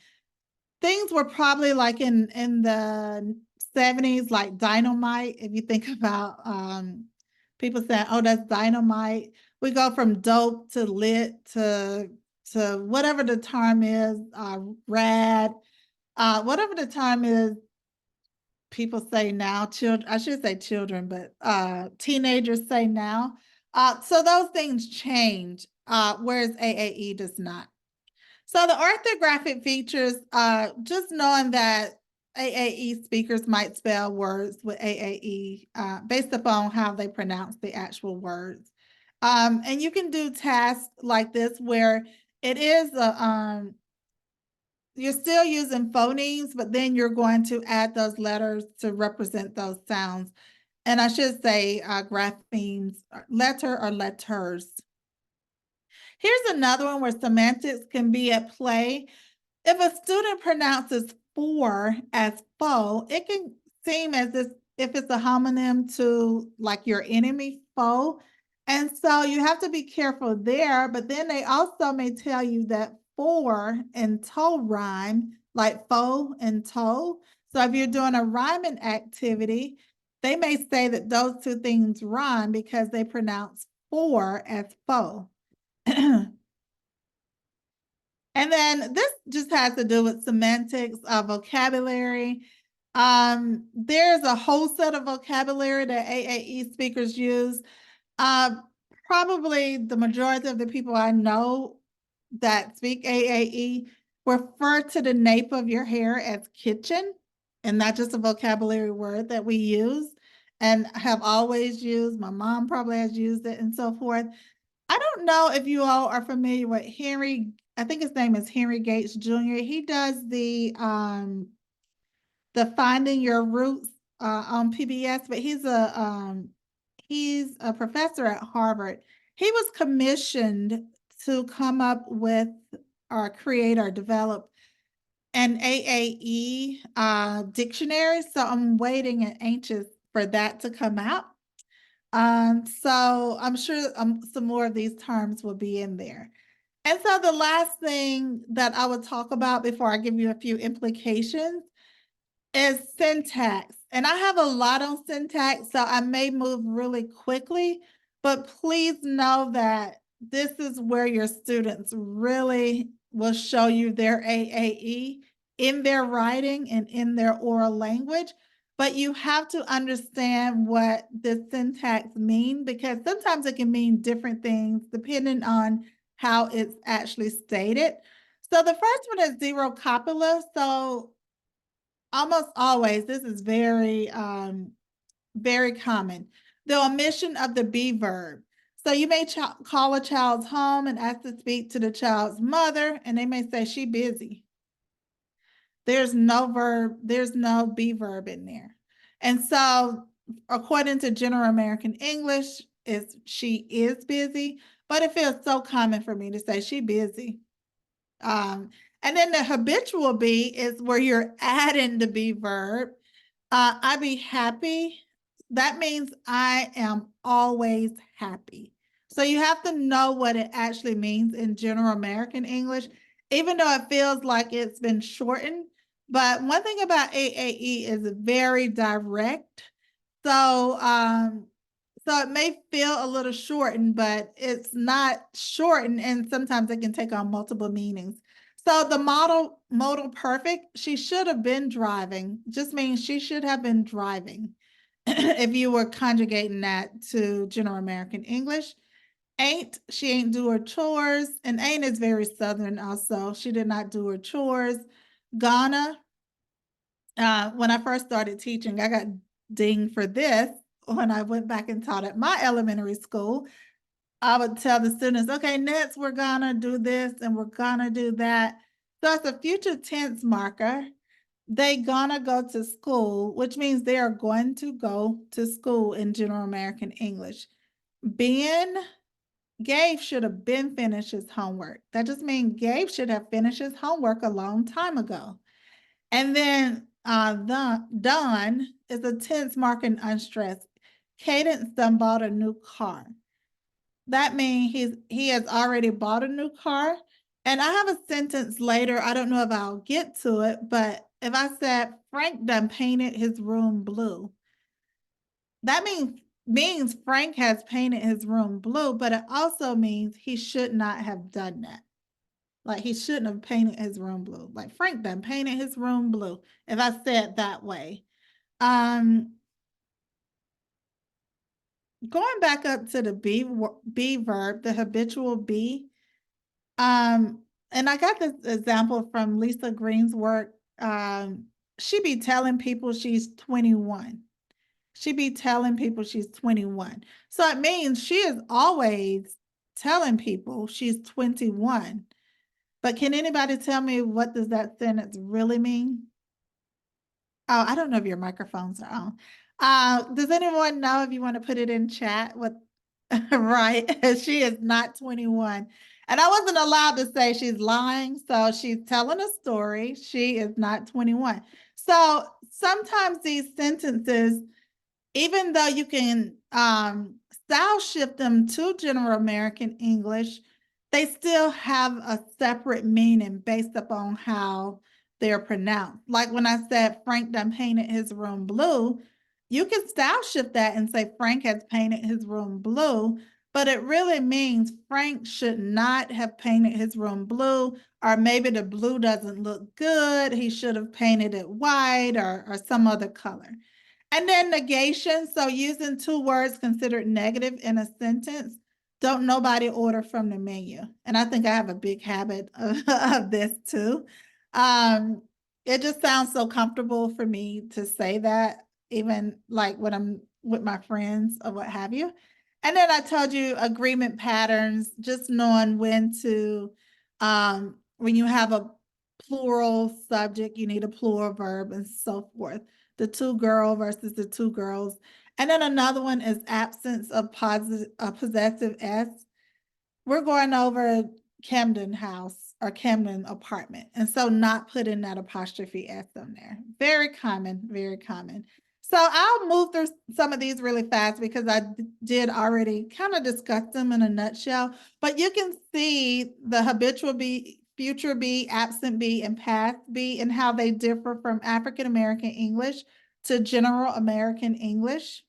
Things were probably like in the 70s, like dynamite. If you think about people saying, "Oh, that's dynamite." We go from dope to lit to whatever the term is, rad, whatever the term is. People say now, children. I should say children, but teenagers say now. So those things change, whereas AAE does not. So the orthographic features, just knowing that AAE speakers might spell words with AAE based upon how they pronounce the actual words. And you can do tasks like this where it is you're still using phonemes, but then you're going to add those letters to represent those sounds. And I should say graphemes, letter or letters. Here's another one where semantics can be at play. If a student pronounces for as fo, it can seem as if it's a homonym to like your enemy, foe. And so you have to be careful there. But then they also may tell you that for and toe rhyme, like foe and toe. So if you're doing a rhyming activity, they may say that those two things rhyme because they pronounce for as foe. And then this just has to do with semantics of vocabulary. There's a whole set of vocabulary that AAE speakers use. Uh, Probably the majority of the people I know that speak AAE refer to the nape of your hair as kitchen, and not just a vocabulary word that we use and have always used. My mom probably has used it and so forth. I don't know if you all are familiar with Henry. I think his name is Henry Gates Jr. He does the Finding Your Roots on PBS, but he's a professor at Harvard. He was commissioned to come up with or create or develop an AAE dictionary. So I'm waiting and anxious for that to come out. So I'm sure some more of these terms will be in there. And so the last thing that I would talk about before I give you a few implications is syntax. And I have a lot on syntax, so I may move really quickly, but please know that this is where your students really will show you their AAE in their writing and in their oral language. But you have to understand what the syntax mean, because sometimes it can mean different things depending on how it's actually stated. So the first one is zero copula. So almost always, this is very common. The omission of the be verb. So you may call a child's home and ask to speak to the child's mother, and they may say she busy. There's no verb, there's no be verb in there. And so according to General American English, is she is busy, but it feels so common for me to say she busy. And then the habitual be is where you're adding the be verb. I be happy. That means I am always happy. So you have to know what it actually means in General American English, even though it feels like it's been shortened. But one thing about AAE is very direct. So so it may feel a little shortened, but it's not shortened, and sometimes it can take on multiple meanings. So the modal perfect, she should have been driving, just means she should have been driving if you were conjugating that to General American English. Ain't, she ain't do her chores, and ain't is very Southern also. She did not do her chores. Gonna, when I first started teaching, I got dinged for this when I went back and taught at my elementary school. I would tell the students, okay, next we're gonna do this and we're gonna do that. So it's a future tense marker. They gonna go to school, which means they are going to go to school in General American English. Ben, Gabe should have been finished his homework. That just means Gabe should have finished his homework a long time ago. And then done is a tense marking unstressed. Cadence done bought a new car. That means he has already bought a new car. And I have a sentence later. I don't know if I'll get to it, but if I said Frank done painted his room blue, that means Frank has painted his room blue, but it also means he should not have done that. Like he shouldn't have painted his room blue. Like Frank done painted his room blue. If I said that way. Going back up to the be verb, the habitual be. And I got this example from Lisa Green's work. She be telling people she's 21. She be telling people she's 21. So it means she is always telling people she's 21. But can anybody tell me what does that sentence really mean? Oh, I don't know if your microphones are on. Does anyone know if you want to put it in chat? What right? She is not 21. And I wasn't allowed to say she's lying. So she's telling a story. She is not 21. So sometimes these sentences even though you can style shift them to General American English, they still have a separate meaning based upon how they're pronounced. Like when I said Frank done painted his room blue, you can style shift that and say Frank has painted his room blue, but it really means Frank should not have painted his room blue, or maybe the blue doesn't look good. He should have painted it white or some other color. And then negation. So using two words considered negative in a sentence. Don't nobody order from the menu. And I think I have a big habit of this too. Um, it just sounds so comfortable for me to say that, even like when I'm with my friends or what have you. And then I told you agreement patterns, just knowing when you have a plural subject, you need a plural verb and so forth. The two girl versus the two girls. And then another one is absence of possessive S. We're going over Camden House or Camden apartment. And so not putting that apostrophe S on there. Very common, very common. So I'll move through some of these really fast because I did already kind of discuss them in a nutshell. But you can see the habitual be, future be, absent be, and past be, and how they differ from African American English to General American English.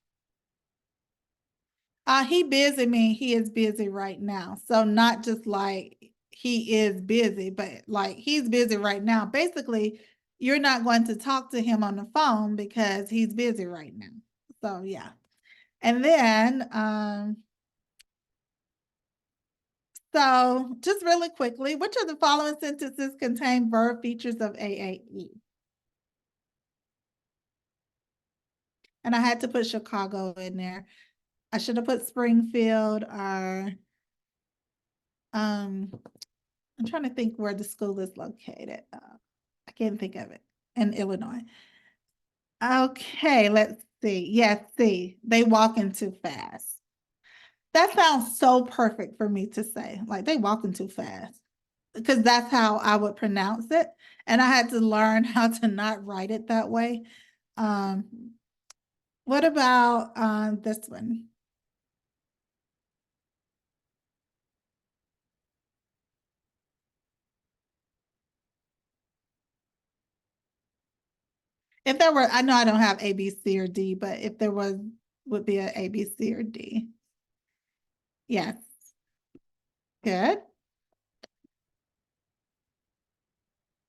He busy mean he is busy right now. So not just like he is busy, but like he's busy right now. Basically, you're not going to talk to him on the phone because he's busy right now. So yeah. And then so just really quickly, which of the following sentences contain verb features of AAE? And I had to put Chicago in there. I should have put Springfield or I'm trying to think where the school is located. I can't think of it. In Illinois. Okay, let's see. Yes, see, they walking too fast. That sounds so perfect for me to say. Like they walking too fast. Because that's how I would pronounce it. And I had to learn how to not write it that way. What about this one? If there were, I know I don't have A, B, C, or D, but if there was, would be a B, C, or D. Yes. Good.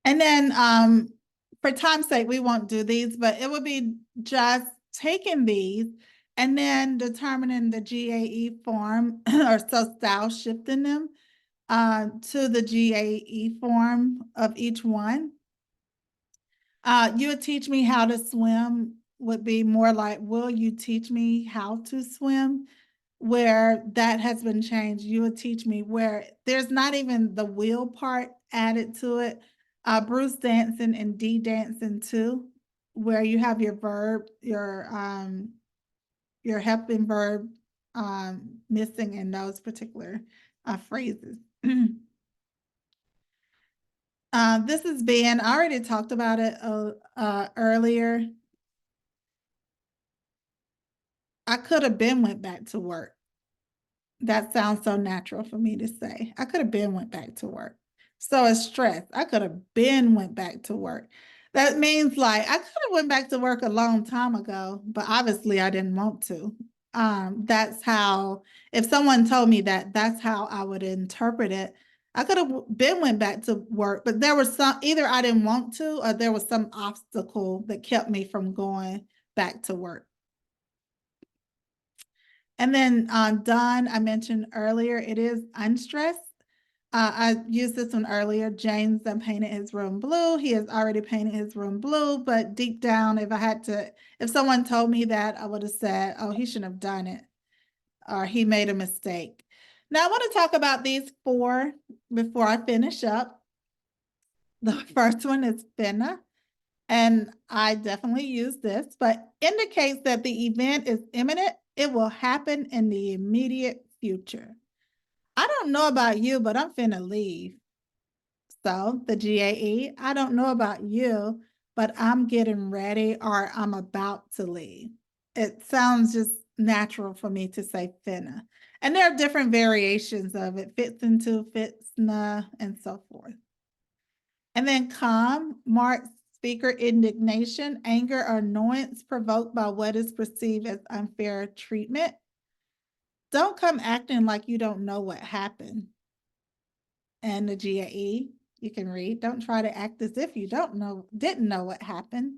And then for time's sake, we won't do these, but it would be just taking these and then determining the GAE form or so style shifting them to the GAE form of each one. You would teach me how to swim would be more like, will you teach me how to swim? Where that has been changed, you would teach me where there's not even the will part added to it. Bruce dancing and D dancing too, where you have your verb, your helping verb missing in those particular phrases. This is Ben. I already talked about it earlier. I could have been went back to work. That sounds so natural for me to say. I could have been went back to work. So it's stress. I could have been went back to work. That means like I could have went back to work a long time ago, but obviously I didn't want to. That's how, if someone told me that, that's how I would interpret it. I could have been went back to work, but there was some, either I didn't want to, or there was some obstacle that kept me from going back to work. And then Don, I mentioned earlier, it is unstressed. I used this one earlier. James done painted his room blue. He has already painted his room blue, but deep down, if someone told me that, I would have said, oh, he shouldn't have done it, or he made a mistake. Now I want to talk about these four before I finish up. The first one is finna. And I definitely use this, but indicates that the event is imminent. It will happen in the immediate future. I don't know about you, but I'm finna leave. So the GAE, I don't know about you, but I'm getting ready or I'm about to leave. it sounds just natural for me to say finna. And there are different variations of it, fits into, fits na, and so forth. And then calm marks speaker indignation, anger, or annoyance provoked by what is perceived as unfair treatment. Don't come acting like you don't know what happened. And the GAE, you can read, don't try to act as if you didn't know what happened.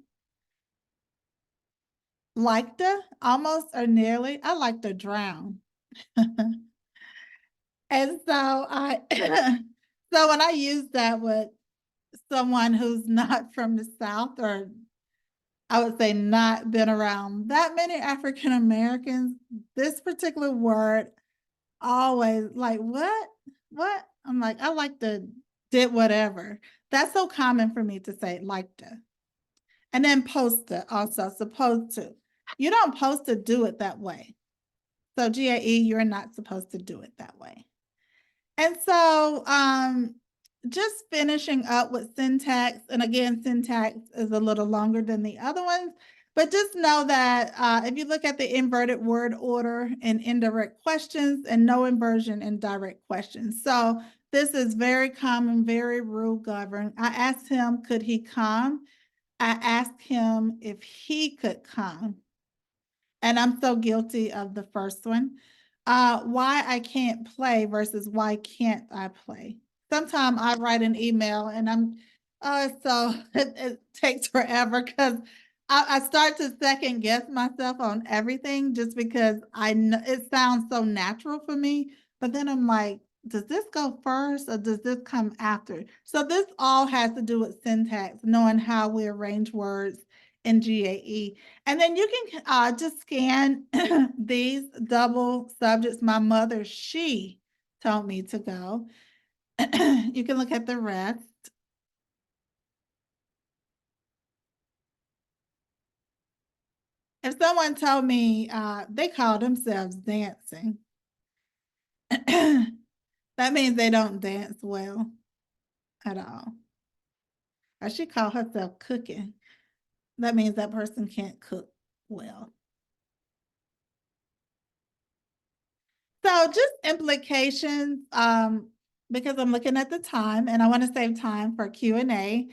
Like the, almost or nearly, I like to drown. And so I, so when I use that with someone who's not from the South, or I would say not been around that many African Americans, this particular word always like, what? What? I'm like, I like to did whatever. That's so common for me to say, like to. And then post to also, supposed to. You don't supposed to do it that way. So GAE, you're not supposed to do it that way. And so just finishing up with syntax, and again, syntax is a little longer than the other ones, but just know that if you look at the inverted word order and indirect questions and no inversion in direct questions. So this is very common, very rule governed. I asked him, could he come? I asked him if he could come. And I'm so guilty of the first one. Why I can't play versus why can't I play? Sometimes I write an email and so it takes forever because I start to second guess myself on everything just because I know it sounds so natural for me. But then I'm like, does this go first or does this come after? So this all has to do with syntax, knowing how we arrange words in GAE. And then you can just scan these double subjects. My mother, she told me to go. You can look at the rest. If someone told me they call themselves dancing, that means they don't dance well at all. Or she called herself cooking. That means that person can't cook well. So just implications, because I'm looking at the time and I want to save time for Q&A.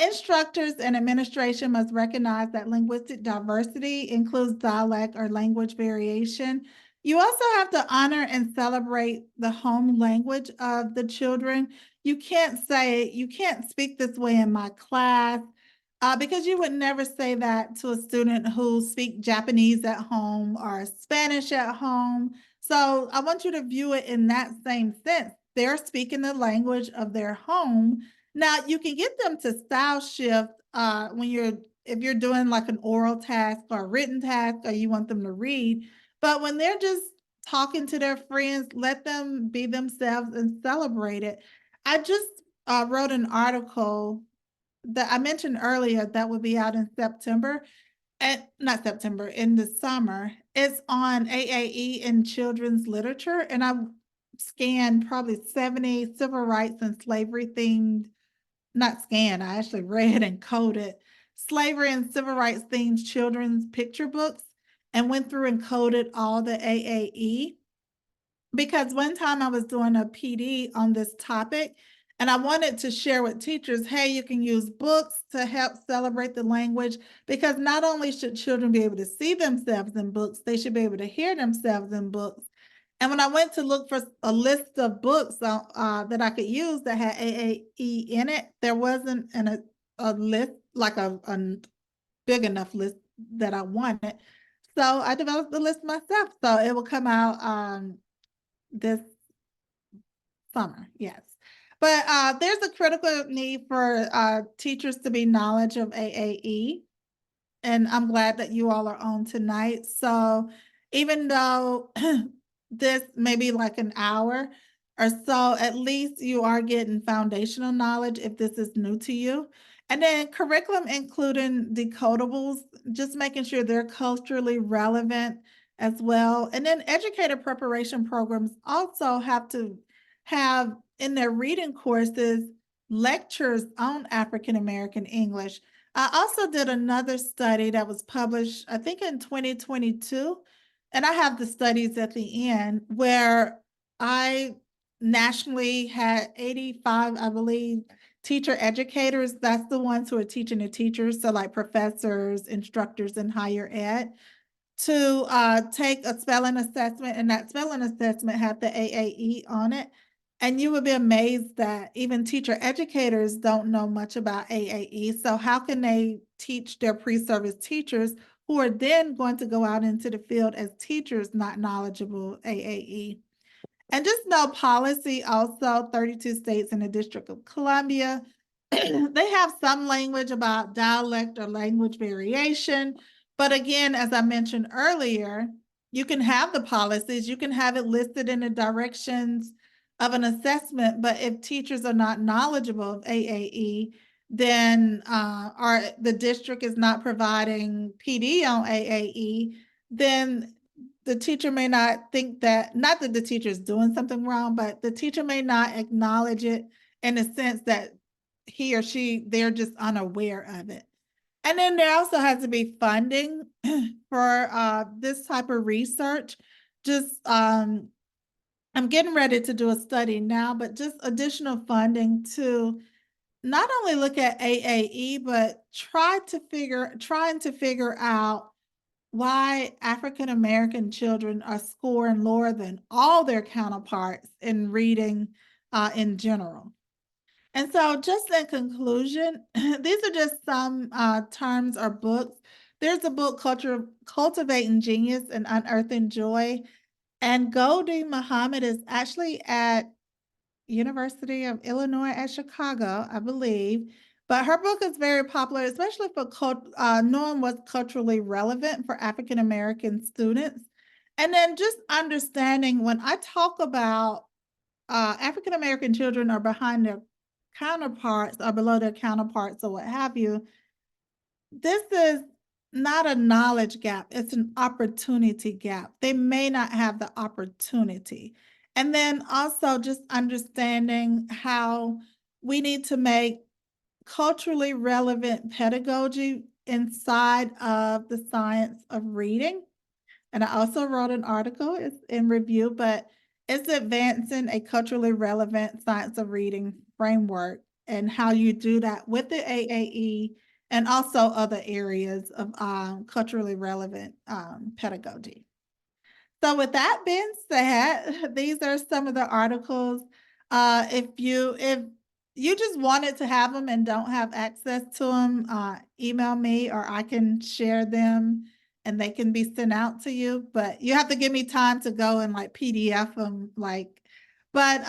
Instructors and administration must recognize that linguistic diversity includes dialect or language variation. You also have to honor and celebrate the home language of the children. You can't say, you can't speak this way in my class, because you would never say that to a student who speaks Japanese at home or Spanish at home. So I want you to view it in that same sense. They're speaking the language of their home. Now you can get them to style shift if you're doing like an oral task or a written task or you want them to read. But when they're just talking to their friends, let them be themselves and celebrate it. I just wrote an article that I mentioned earlier that will be out in September. And not September, in the summer. It's on AAE in children's literature, and I scanned probably 70 civil rights and slavery themed, not scanned, I actually read and coded slavery and civil rights themed children's picture books and went through and coded all the AAE. Because one time I was doing a PD on this topic and I wanted to share with teachers, hey, you can use books to help celebrate the language, because not only should children be able to see themselves in books, they should be able to hear themselves in books. And when I went to look for a list of books that I could use that had AAE in it, there wasn't a list, like a big enough list that I wanted. So I developed the list myself. So it will come out this summer, yes. But there's a critical need for teachers to be knowledge of AAE. And I'm glad that you all are on tonight. So even though this may be like an hour or so, at least you are getting foundational knowledge if this is new to you. And then curriculum including decodables, just making sure they're culturally relevant as well. And then educator preparation programs also have to have in their reading courses lectures on African American English. I also did another study that was published, I think in 2022, and I have the studies at the end where I nationally had 85, I believe, teacher educators. That's the ones who are teaching the teachers, so like professors, instructors in higher ed, to take a spelling assessment, and that spelling assessment had the AAE on it. And you would be amazed that even teacher educators don't know much about AAE. So how can they teach their pre-service teachers who are then going to go out into the field as teachers not knowledgeable AAE? And just know policy also, 32 states and the District of Columbia, they have some language about dialect or language variation. But again, as I mentioned earlier, you can have the policies, you can have it listed in the directions of an assessment, but if teachers are not knowledgeable of AAE, then or the district is not providing PD on AAE, then the teacher may not think that, not that the teacher is doing something wrong, but the teacher may not acknowledge it in the sense that he or she, they're just unaware of it. And then there also has to be funding for this type of research. Just I'm getting ready to do a study now, but just additional funding to not only look at AAE, but trying to figure out why African American children are scoring lower than all their counterparts in reading in general. And so, just in conclusion, these are just some terms or books. There's a book, Cultivating Genius and Unearthing Joy. And Goldie Muhammad is actually at University of Illinois at Chicago, I believe. But her book is very popular, especially for knowing what's culturally relevant for African American students. And then just understanding when I talk about African American children are behind their counterparts or below their counterparts or what have you, this is not a knowledge gap, it's an opportunity gap. They may not have the opportunity. And then also just understanding how we need to make culturally relevant pedagogy inside of the science of reading. And I also wrote an article, it's in review, but it's advancing a culturally relevant science of reading framework and how you do that with the AAE and also other areas of culturally relevant pedagogy. So with that being said, these are some of the articles. If you just wanted to have them and don't have access to them, email me or I can share them and they can be sent out to you. But you have to give me time to go and like PDF them, but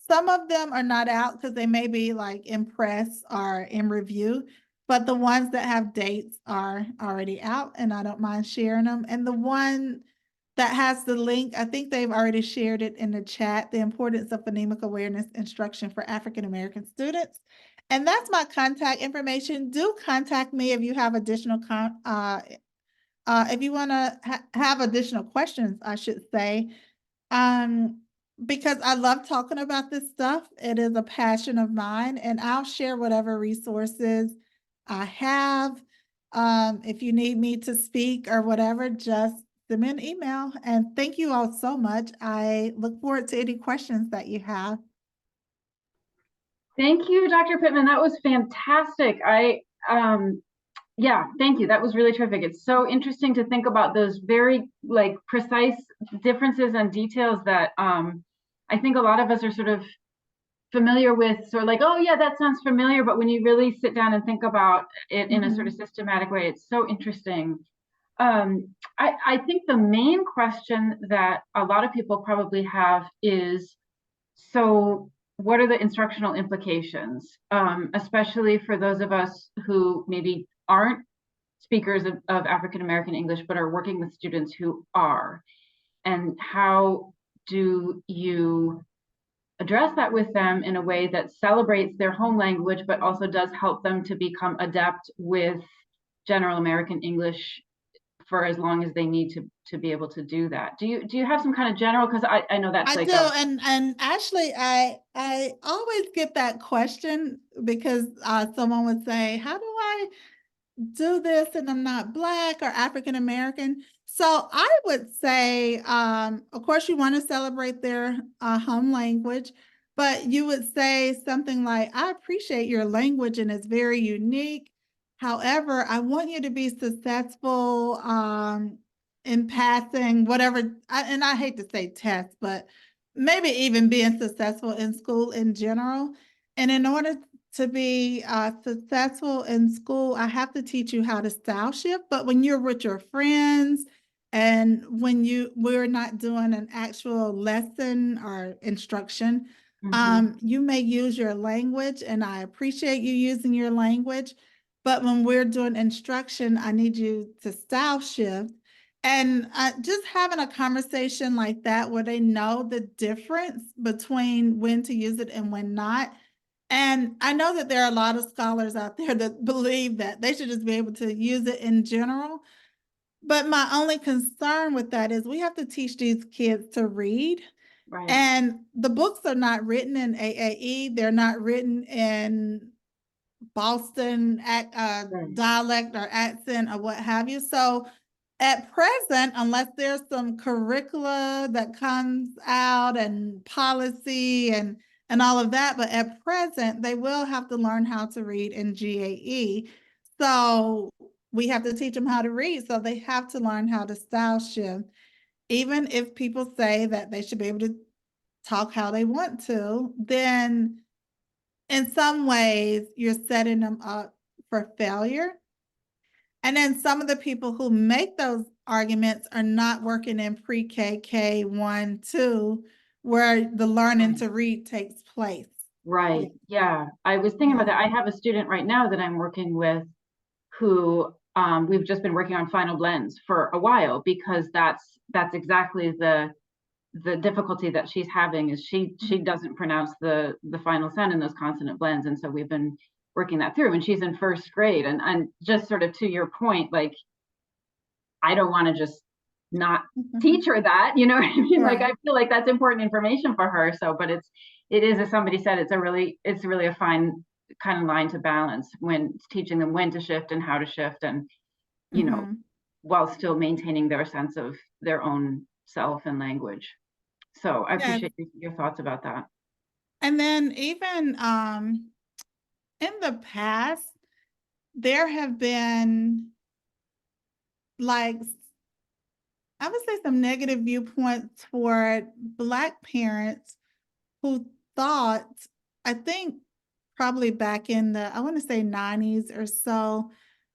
some of them are not out because they may be like in press or in review, but the ones that have dates are already out and I don't mind sharing them. And the one that has the link, I think they've already shared it in the chat, The Importance of Phonemic Awareness Instruction for African American Students. And that's my contact information. Do contact me if you have additional if you want to have additional questions, I should say. Because I love talking about this stuff. It is a passion of mine, and I'll share whatever resources I have. If you need me to speak or whatever, just send me an email. And thank you all so much. I look forward to any questions that you have. Thank you, Dr. Pittman. That was fantastic. Yeah, thank you. That was really terrific. It's so interesting to think about those very like precise differences and details that I think a lot of us are sort of familiar with, sort of like, oh yeah, that sounds familiar. But when you really sit down and think about it in a sort of systematic way, it's so interesting. I think the main question that a lot of people probably have is, so what are the instructional implications, especially for those of us who maybe aren't speakers of African American English, but are working with students who are? And how do you address that with them in a way that celebrates their home language, but also does help them to become adept with general American English for as long as they need to be able to do that. Do you have some kind of general, because I know that's I like do, a and actually, I always get that question because someone would say, "How do I do this and I'm not Black or African American?" So I would say, of course, you want to celebrate their home language, but you would say something like, "I appreciate your language and it's very unique. However, I want you to be successful in passing whatever," and I hate to say test, but maybe even being successful in school in general. And in order to be successful in school, I have to teach you how to style shift. But when you're with your friends and when we're not doing an actual lesson or instruction, Mhm. you may use your language, and I appreciate you using your language. But when we're doing instruction, I need you to style shift. And just having a conversation like that where they know the difference between when to use it and when not. And I know that there are a lot of scholars out there that believe that they should just be able to use it in general. But my only concern with that is we have to teach these kids to read. Right. And the books are not written in AAE, they're not written in Boston Right. dialect or accent or what have you. So at present, unless there's some curricula that comes out and policy and all of that, but at present, they will have to learn how to read in GAE. So we have to teach them how to read. So they have to learn how to style shift. Even if people say that they should be able to talk how they want to, then in some ways you're setting them up for failure. And then some of the people who make those arguments are not working in pre-K, K1, 2, where the learning Right. to read takes place. Yeah. Right. Yeah. I was thinking Yeah. about that. I have a student right now that I'm working with who we've just been working on final blends for a while, because that's exactly the difficulty that she's having, is she doesn't pronounce the final sound in those consonant blends. And so we've been working that through, and she's in first grade. And just sort of to your point, like, I don't want to just not teach her that, you know what I mean? Like, I Right. feel like that's important information for her. So, but it is, as somebody said, it's really a fine kind of line to balance when teaching them when to shift and how to shift, and, you know, Mm-hmm. while still maintaining their sense of their own self and language. So I Yes. appreciate your thoughts about that. And then even in the past, there have been like I would say some negative viewpoints toward Black parents who thought, I think probably back in the, I want to say 90s or so,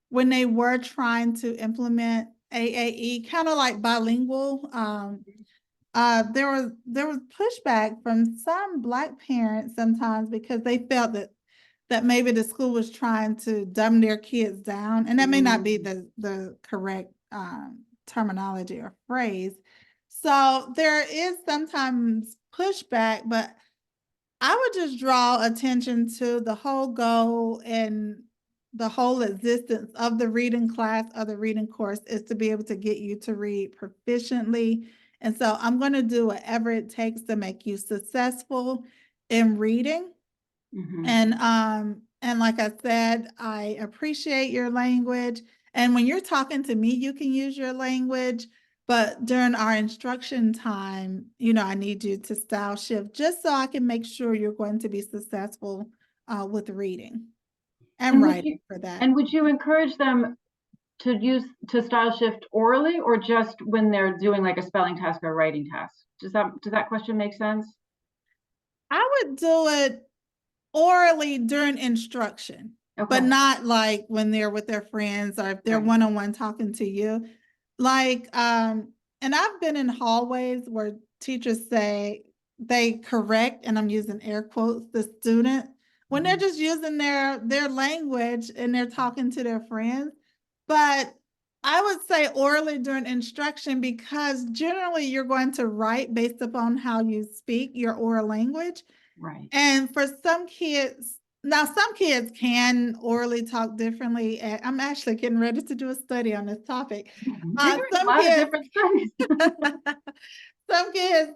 when they were trying to implement AAE, kind of like bilingual, there was pushback from some Black parents sometimes because they felt that maybe the school was trying to dumb their kids down, and that may not be Mm, the correct terminology or phrase. So there is sometimes pushback, but I would just draw attention to the whole goal and the whole existence of the reading class or the reading course is to be able to get you to read proficiently. And so I'm going to do whatever it takes to make you successful in reading. mhm. And like I said, I appreciate your language. And when you're talking to me, you can use your language. But during our instruction time, I need you to style shift just so I can make sure you're going to be successful with reading and And would writing you for that. and would you encourage them to style shift orally, or just when they're doing like a spelling task or a writing task? Does that question make sense? I would do it orally during instruction, but Okay. not like when they're with their friends or if they're Right. one-on-one talking to you. Like, and I've been in hallways where teachers say they correct, and I'm using air quotes, the student when they're Mhm. just using their language and they're talking to their friends. But I would say orally during instruction because generally you're going to write based upon how you speak your oral language. Right. And for some kids, Now, some kids can orally talk differently. And I'm actually getting ready to do a study on this topic. You're doing a Some lot of kids, different studies. some kids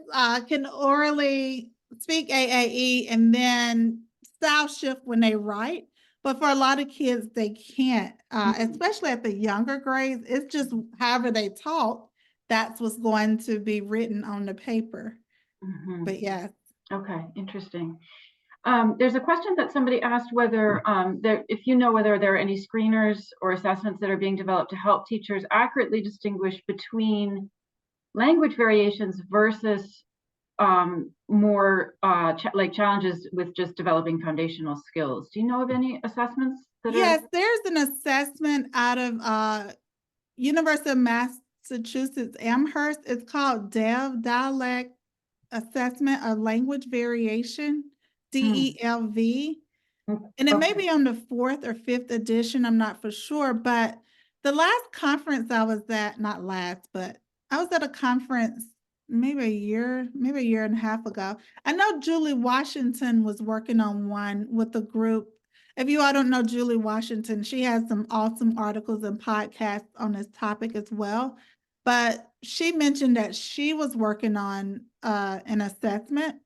can orally speak AAE and then style shift when they write. But for a lot of kids, they can't, especially at the younger grades. It's just however they talk, that's what's going to be written on the paper. But yeah. Okay, interesting. There's a question that somebody asked whether if you know whether there are any screeners or assessments that are being developed to help teachers accurately distinguish between language variations versus more like challenges with just developing foundational skills. Do you know of any assessments that are? Yes, there's an assessment out of University of Massachusetts Amherst. It's called Dialect Assessment of Language Variation, DELV. And it may Okay. be on the 4th or 5th edition, I'm not for sure. But the last conference I was at, not last, but I was at a conference maybe a year and a half ago. I know Julie Washington was working on one with a group. If you all don't know Julie Washington, she has some awesome articles and podcasts on this topic as well. But she mentioned that she was working on an assessment.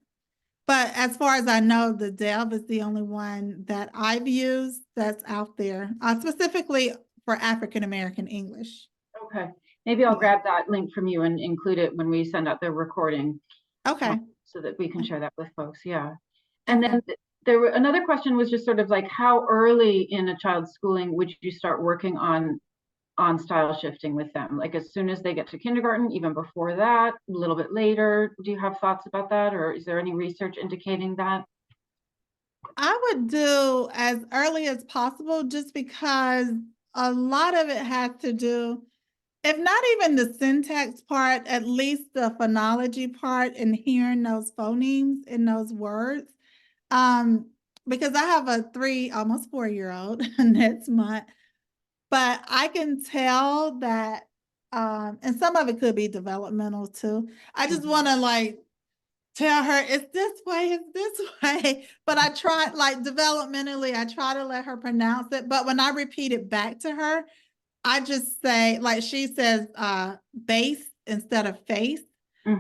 But as far as I know, the Delve is the only one that I've used that's out there, specifically for African American English. Okay. Maybe I'll Yeah. grab that link from you and include it when we send out the recording, Okay. so that we can share that with folks. Yeah. And Okay. then there were another question was just sort of like how early in a child's schooling would you start working on style shifting with them? Like as soon as they get to kindergarten, even before that, a little bit later? Do you have thoughts about that, or is there any research indicating that? I would do as early as possible just because a lot of it has to do, if not even the syntax part, at least the phonology part and hearing those phonemes in those words. Um, because I have a almost 4 year old next month. But I can tell that, and some of it could be developmental too. I just want to like tell her it's this way, it's this way. But I try, like developmentally, I try to let her pronounce it. But when I repeat it back to her, I just say, like she says, base instead of face.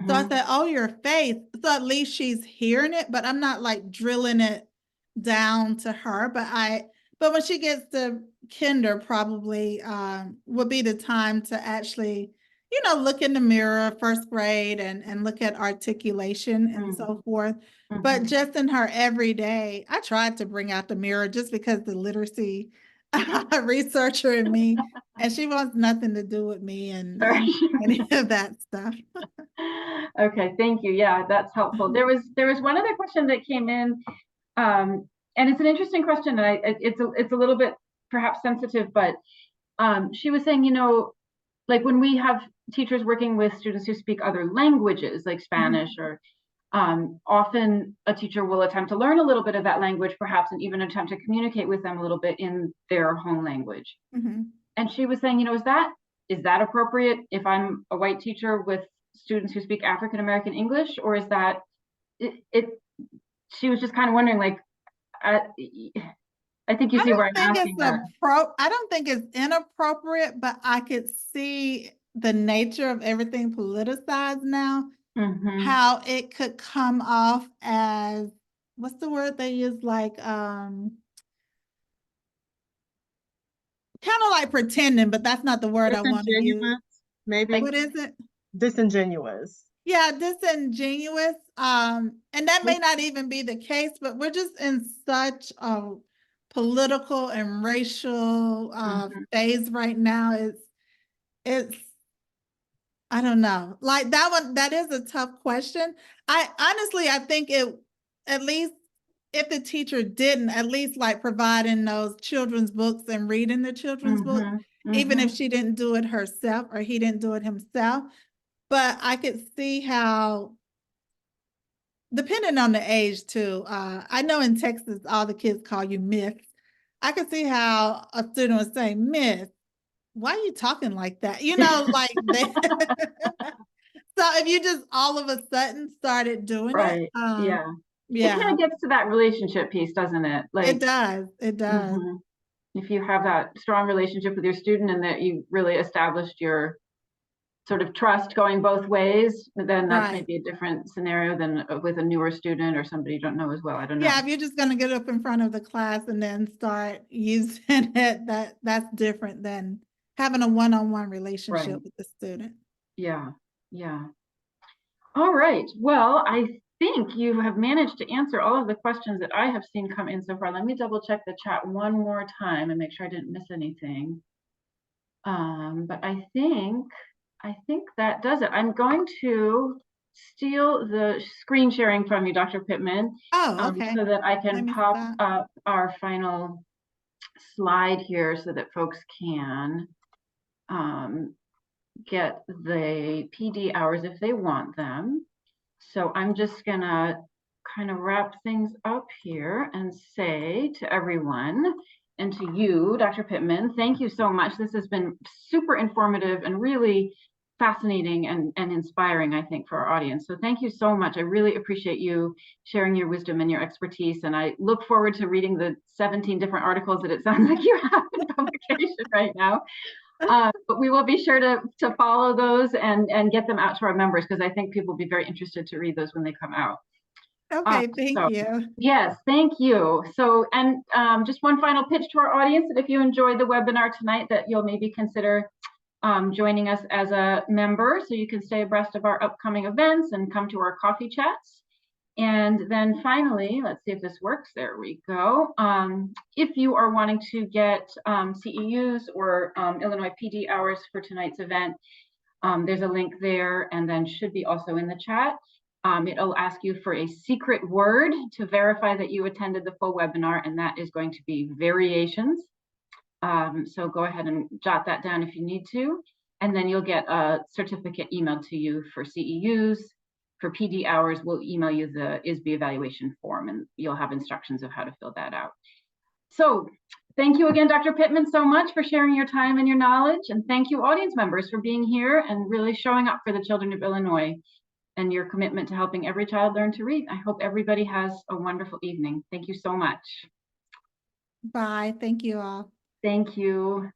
So I said, oh, your face. So at least she's hearing it, but I'm not like drilling it down to her. But when she gets to kinder, probably would be the time to actually, look in the mirror, first grade, and look at articulation and so forth. But just in her everyday, I tried to bring out the mirror just because the literacy researcher in me, and she wants nothing to do with me and any of that stuff. Okay, thank you. Yeah, that's helpful. There was one other question that came in, and it's an interesting question, and it's a little bit perhaps sensitive, but she was saying, like when we have teachers working with students who speak other languages, like Spanish, or often a teacher will attempt to learn a little bit of that language, perhaps, and even attempt to communicate with them a little bit in their home language. And she was saying, is that appropriate if I'm a white teacher with students who speak African American English, or is that it? She was just kind of wondering, like, I think you see where I'm asking that. I don't think it's inappropriate, but I could see the nature of everything politicized now, how it could come off as, what's the word they use? Like, kind of like pretending, but that's not the word I want to use. Disingenuous, maybe. What is it? Disingenuous. Yeah, disingenuous. And that may not even be the case, but we're just in such a political and racial phase right now. It's I don't know. Like that one, that is a tough question. I think it, at least if the teacher didn't at least like providing those children's books and reading the children's books, even if she didn't do it herself or he didn't do it himself. But I could see how, depending on the age too, I know in Texas, all the kids call you Miss. I could see how a student would say, Miss, why are you talking like that? Like they. So if you just all of a sudden started doing it, Right. Yeah. It Yeah, kind of gets to that relationship piece, doesn't it? it does. It does. Mhm. If you have that strong relationship with your student and that you really established your sort of trust going both ways, then that's Right. maybe a different scenario than with a newer student or somebody you don't know as well. I don't know. Yeah, if you're just gonna get up in front of the class and then start using it, that's different than having a one-on-one relationship Right. with the student. Yeah. Yeah. All right. Well, I think you have managed to answer all of the questions that I have seen come in so far. Let me double check the chat one more time and make sure I didn't miss anything. But I think that does it. I'm going to steal the screen sharing from you, Dr. Pittman, Oh, okay. so that I Let can me pop stop. up our final slide here so that folks can get the PD hours if they want them. So I'm just gonna kind of wrap things up here and say to everyone and to you, Dr. Pittman, thank you so much. This has been super informative and really fascinating and inspiring, I think, for our audience. So thank you so much. I really appreciate you sharing your wisdom and your expertise. And I look forward to reading the 17 different articles that it sounds like you have in publication right now. But we will be sure to follow those and get them out to our members, because I think people will be very interested to read those when they come out. Okay, thank So, you. yes, thank you. So, and just one final pitch to our audience, that if you enjoyed the webinar tonight, that you'll maybe consider joining us as a member, so you can stay abreast of our upcoming events and come to our coffee chats. And then finally, let's see if this works. There we go. If you are wanting to get CEUs or Illinois PD hours for tonight's event, there's a link there, and then should be also in the chat. It'll ask you for a secret word to verify that you attended the full webinar, and that is going to be variations. So go ahead and jot that down if you need to, and then you'll get a certificate emailed to you for CEUs. For PD hours, we'll email you the ISB evaluation form, and you'll have instructions of how to fill that out. So thank you again, Dr. Pittman, so much for sharing your time and your knowledge. And thank you, audience members, for being here and really showing up for the children of Illinois and your commitment to helping every child learn to read. I hope everybody has a wonderful evening. Thank you so much. Bye. Thank you all. Thank you.